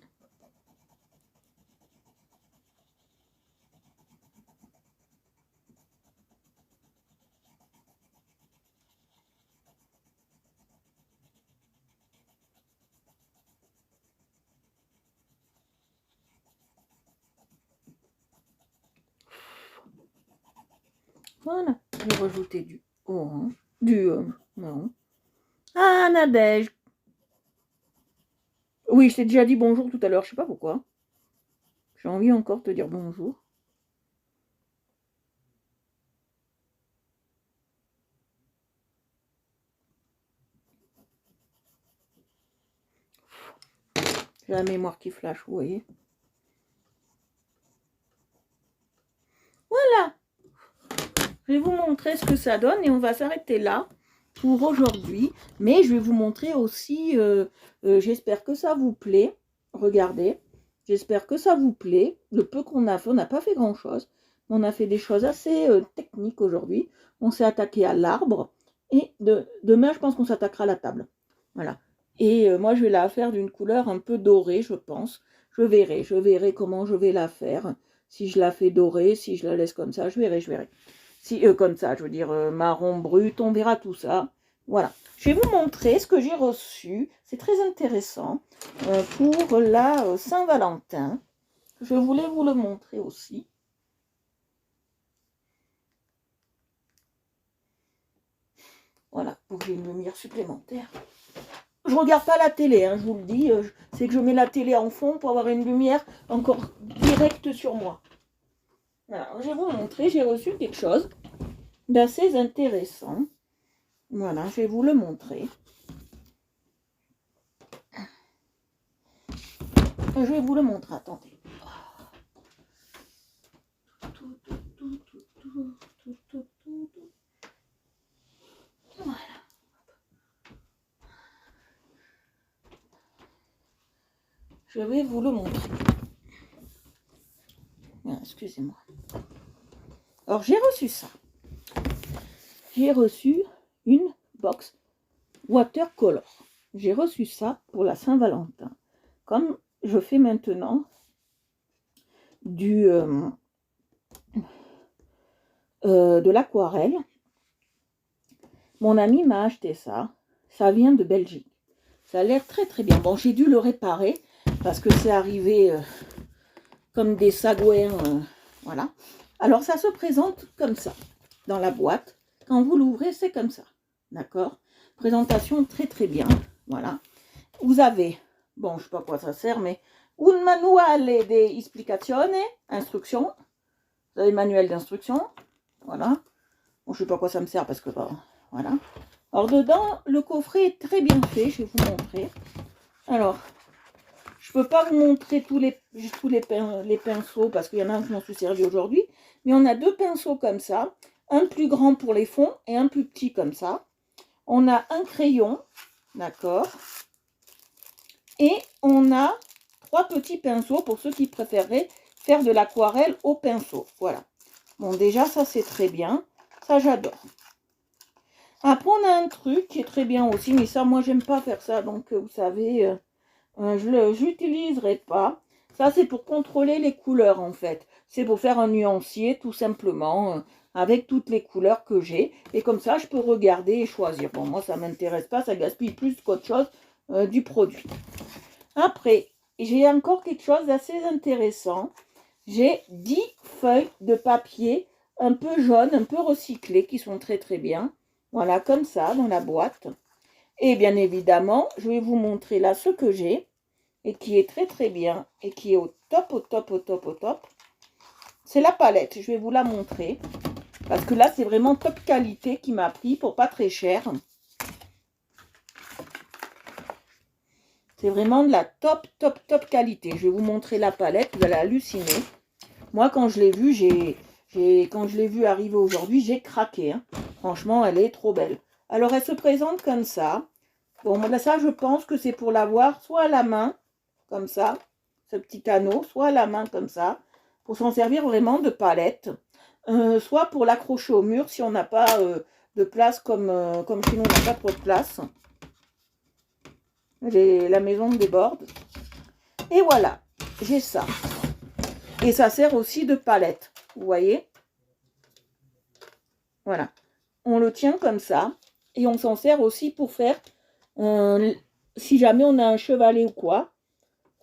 [SPEAKER 1] Voilà, je vais rajouter du orange, du marron. Ah, Nadège. Oui, je t'ai déjà dit bonjour tout à l'heure, je sais pas pourquoi. J'ai envie encore de te dire bonjour. J'ai la mémoire qui flash, vous voyez. Voilà. Je vais vous montrer ce que ça donne et on va s'arrêter là pour aujourd'hui. Mais je vais vous montrer aussi, j'espère que ça vous plaît. Regardez, j'espère que ça vous plaît. Le peu qu'on a fait, on n'a pas fait grand chose. On a fait des choses assez techniques aujourd'hui. On s'est attaqué à l'arbre. Et demain, je pense qu'on s'attaquera à la table. Voilà. Et moi, je vais la faire d'une couleur un peu dorée, je pense. Je verrai comment je vais la faire. Si je la fais dorée, si je la laisse comme ça, je verrai. Si, comme ça, je veux dire marron brut, on verra tout ça. Voilà. Je vais vous montrer ce que j'ai reçu. C'est très intéressant pour la Saint-Valentin. Je voulais vous le montrer aussi. Voilà, pour que j'ai une lumière supplémentaire. je regarde pas la télé, hein, je vous le dis. C'est que je mets la télé en fond pour avoir une lumière encore directe sur moi. Alors, je vais vous montrer, j'ai reçu quelque chose d'assez intéressant. Voilà, je vais vous le montrer. Je vais vous le montrer, attendez. Voilà. Je vais vous le montrer. Excusez-moi. Alors, j'ai reçu ça. J'ai reçu une box watercolor. J'ai reçu ça pour la Saint-Valentin. Comme je fais maintenant de l'aquarelle, mon ami m'a acheté ça. Ça vient de Belgique. Ça a l'air très très bien. Bon, j'ai dû le réparer parce que c'est arrivé comme des sagouins. Voilà. Alors, ça se présente comme ça dans la boîte. Quand vous l'ouvrez, c'est comme ça. D'accord? Présentation très très bien. Voilà. Vous avez, bon, je ne sais pas à quoi ça sert, mais un manuale de explicazione, instructions. Vous avez le manuel d'instruction. Voilà. Bon, je ne sais pas à quoi ça me sert parce que, voilà. Alors, dedans, le coffret est très bien fait. Je vais vous montrer. Alors, je ne peux pas vous montrer tous les pinceaux parce qu'il y en a un que je m'en suis servi aujourd'hui. Mais on a deux pinceaux comme ça. Un plus grand pour les fonds et un plus petit comme ça. On a un crayon, d'accord. Et on a trois petits pinceaux pour ceux qui préféreraient faire de l'aquarelle au pinceau. Voilà. Bon, déjà, ça, c'est très bien. Ça, j'adore. Après, on a un truc qui est très bien aussi. Mais ça, moi, j'aime pas faire ça. Donc, vous savez, je l'utiliserai pas. Ça, c'est pour contrôler les couleurs, en fait. C'est pour faire un nuancier, tout simplement, avec toutes les couleurs que j'ai. Et comme ça, je peux regarder et choisir. Bon, moi, ça m'intéresse pas. Ça gaspille plus qu'autre chose du produit. Après, j'ai encore quelque chose d'assez intéressant. J'ai 10 feuilles de papier un peu jaunes, un peu recyclées, qui sont très très bien. Voilà, comme ça, dans la boîte. Et bien évidemment, je vais vous montrer là ce que j'ai, et qui est très très bien, et qui est au top, au top, au top, au top. C'est la palette, je vais vous la montrer. Parce que là, c'est vraiment top qualité qui m'a pris pour pas très cher. C'est vraiment de la top, top, top qualité. Je vais vous montrer la palette, vous allez halluciner. Moi, quand je l'ai vue, quand je l'ai vue arriver aujourd'hui, j'ai craqué. Hein. Franchement, elle est trop belle. Alors, elle se présente comme ça. Bon, là, ça, je pense que c'est pour l'avoir soit à la main, comme ça, ce petit anneau, soit à la main, comme ça, pour s'en servir vraiment de palette. Soit pour l'accrocher au mur, si on n'a pas de place, comme chez nous, on n'a pas trop de place. La maison déborde. Et voilà, j'ai ça. Et ça sert aussi de palette, vous voyez. Voilà. On le tient comme ça. Et on s'en sert aussi pour faire, si jamais on a un chevalet ou quoi,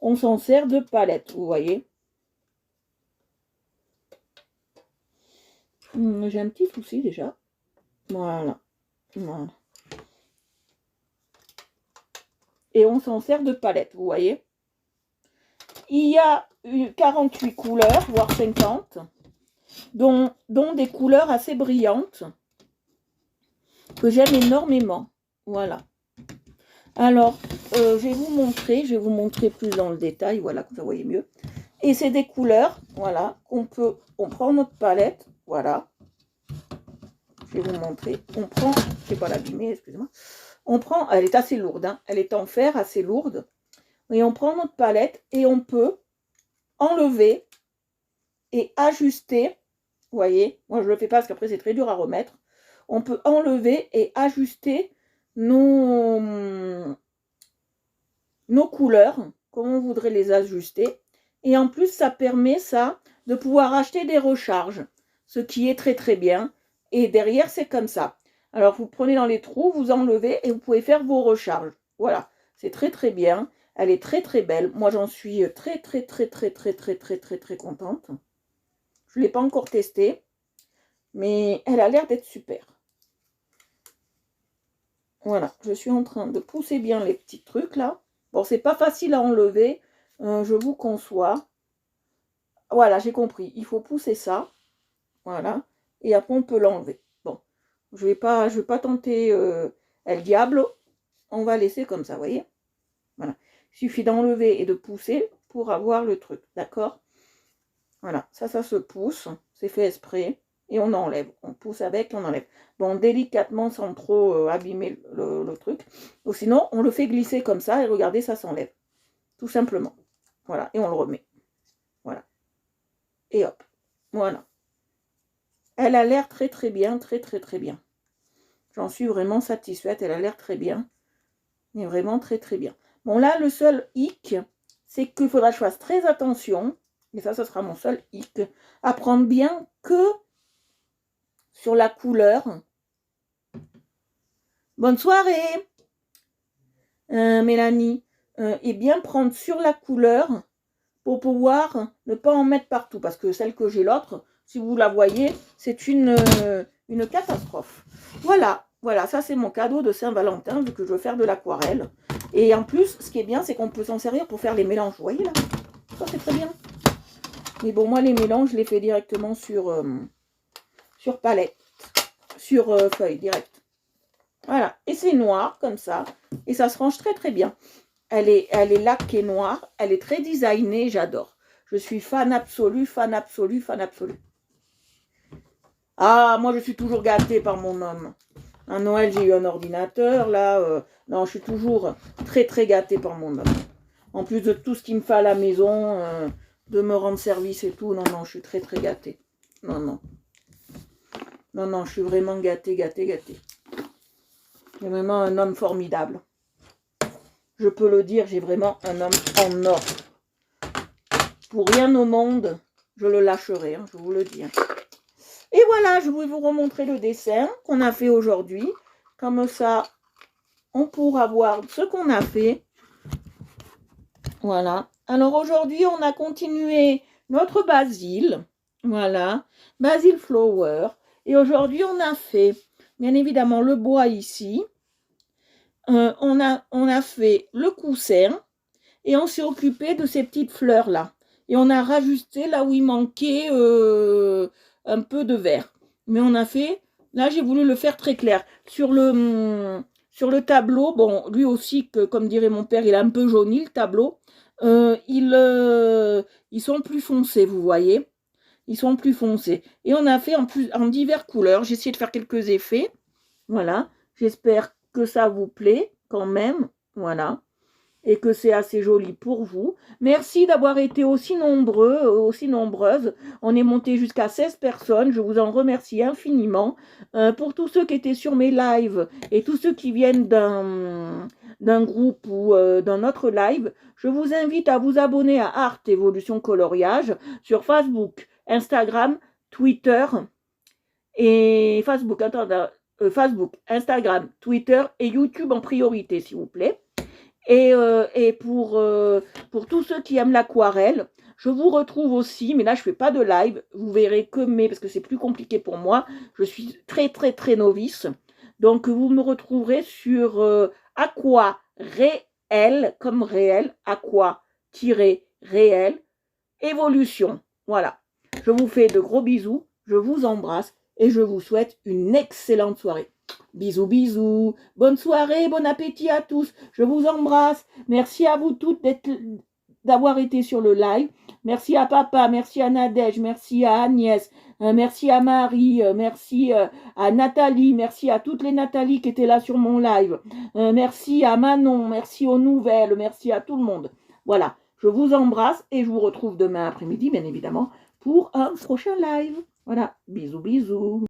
[SPEAKER 1] on s'en sert de palette, vous voyez. J'ai un petit souci déjà. Voilà. Voilà. Et on s'en sert de palette, vous voyez. Il y a 48 couleurs, voire 50, dont des couleurs assez brillantes, que j'aime énormément. Voilà. Alors, je vais vous montrer plus dans le détail, voilà, comme ça vous voyez mieux. Et c'est des couleurs, voilà, on prend notre palette, voilà. Je vais vous montrer. On prend, je ne vais pas l'abîmer, excusez-moi. On prend, elle est assez lourde, hein, elle est en fer, assez lourde. Et on prend notre palette et on peut enlever et ajuster. Vous voyez, moi je le fais pas parce qu'après c'est très dur à remettre. On peut enlever et ajuster nos couleurs, comme on voudrait les ajuster. Et en plus, ça permet ça de pouvoir acheter des recharges, ce qui est très très bien. Et derrière, c'est comme ça. Alors, vous prenez dans les trous, vous enlevez et vous pouvez faire vos recharges. Voilà, c'est très très bien. Elle est très très belle. Moi, j'en suis très très très très très très très très très contente. Je ne l'ai pas encore testée, mais elle a l'air d'être super. Voilà, je suis en train de pousser bien les petits trucs là. Bon, c'est pas facile à enlever, je vous conçois. Voilà, j'ai compris. Il faut pousser ça. Voilà. Et après, on peut l'enlever. Bon, je vais pas tenter El Diablo. On va laisser comme ça, vous voyez. Voilà. Il suffit d'enlever et de pousser pour avoir le truc. D'accord? Voilà. Ça se pousse. C'est fait exprès. Et on enlève. On pousse avec, on enlève. Bon, délicatement, sans trop abîmer le truc. Ou sinon, on le fait glisser comme ça. Et regardez, ça s'enlève. Tout simplement. Voilà. Et on le remet. Voilà. Et hop. Voilà. Elle a l'air très très bien, très bien. J'en suis vraiment satisfaite, elle a l'air très bien. Mais vraiment très très bien. Bon là, le seul hic, c'est qu'il faudra que je fasse très attention, et ça sera mon seul hic, à prendre bien que sur la couleur. Bonne soirée, Mélanie. Et bien prendre sur la couleur pour pouvoir ne pas en mettre partout. Parce que celle que j'ai l'autre, si vous la voyez, c'est une catastrophe. Voilà, ça c'est mon cadeau de Saint-Valentin, vu que je veux faire de l'aquarelle. Et en plus, ce qui est bien, c'est qu'on peut s'en servir pour faire les mélanges. Vous voyez là? Ça c'est très bien. Mais bon, moi les mélanges, je les fais directement sur palette, sur feuille, direct. Voilà, et c'est noir comme ça. Et ça se range très très bien. Elle est laquée noire, elle est très designée, j'adore. Je suis fan absolu, fan absolu, fan absolu. Ah, moi je suis toujours gâtée par mon homme. À Noël, j'ai eu un ordinateur, là, non, je suis toujours très très gâtée par mon homme. En plus de tout ce qu'il me fait à la maison, de me rendre service et tout, non, je suis très très gâtée. Non, je suis vraiment gâtée. C'est vraiment un homme formidable. Je peux le dire, j'ai vraiment un homme en or. Pour rien au monde, je le lâcherai, je vous le dis. Et voilà, je vais vous remontrer le dessin qu'on a fait aujourd'hui. Comme ça, on pourra voir ce qu'on a fait. Voilà. Alors aujourd'hui, on a continué notre basil. Voilà. Basil flower. Et aujourd'hui, on a fait, bien évidemment, le bois ici. On a fait le coussin. Et on s'est occupé de ces petites fleurs-là. Et on a rajusté là où il manquait un peu de vert. Mais on a fait... Là, j'ai voulu le faire très clair. Sur le tableau, bon, lui aussi, comme dirait mon père, il a un peu jauni, le tableau. Ils sont plus foncés, vous voyez. Ils sont plus foncés. Et on a fait en diverses couleurs. J'ai essayé de faire quelques effets. Voilà. J'espère que ça vous plaît quand même. Voilà. Et que c'est assez joli pour vous. Merci d'avoir été aussi nombreux, aussi nombreuses. On est monté jusqu'à 16 personnes. Je vous en remercie infiniment. Pour tous ceux qui étaient sur mes lives et tous ceux qui viennent d'un groupe ou d'un autre live, je vous invite à vous abonner à Art Évolution Coloriage sur Facebook, Instagram, Twitter et Facebook, Instagram, Twitter et YouTube en priorité, s'il vous plaît. Et pour tous ceux qui aiment l'aquarelle, je vous retrouve aussi, mais là je fais pas de live, vous verrez que parce que c'est plus compliqué pour moi, je suis très très très novice, donc vous me retrouverez sur aqua réel, comme réel, aqua-réel, évolution, voilà. Je vous fais de gros bisous, je vous embrasse et je vous souhaite une excellente soirée. Bisous, bisous. Bonne soirée, bon appétit à tous. Je vous embrasse. Merci à vous toutes d'avoir été sur le live. Merci à papa, merci à Nadège, merci à Agnès, merci à Marie, merci à Nathalie, merci à toutes les Nathalie qui étaient là sur mon live. Merci à Manon, merci aux nouvelles, merci à tout le monde. Voilà, je vous embrasse et je vous retrouve demain après-midi, bien évidemment, pour un prochain live. Voilà, bisous, bisous.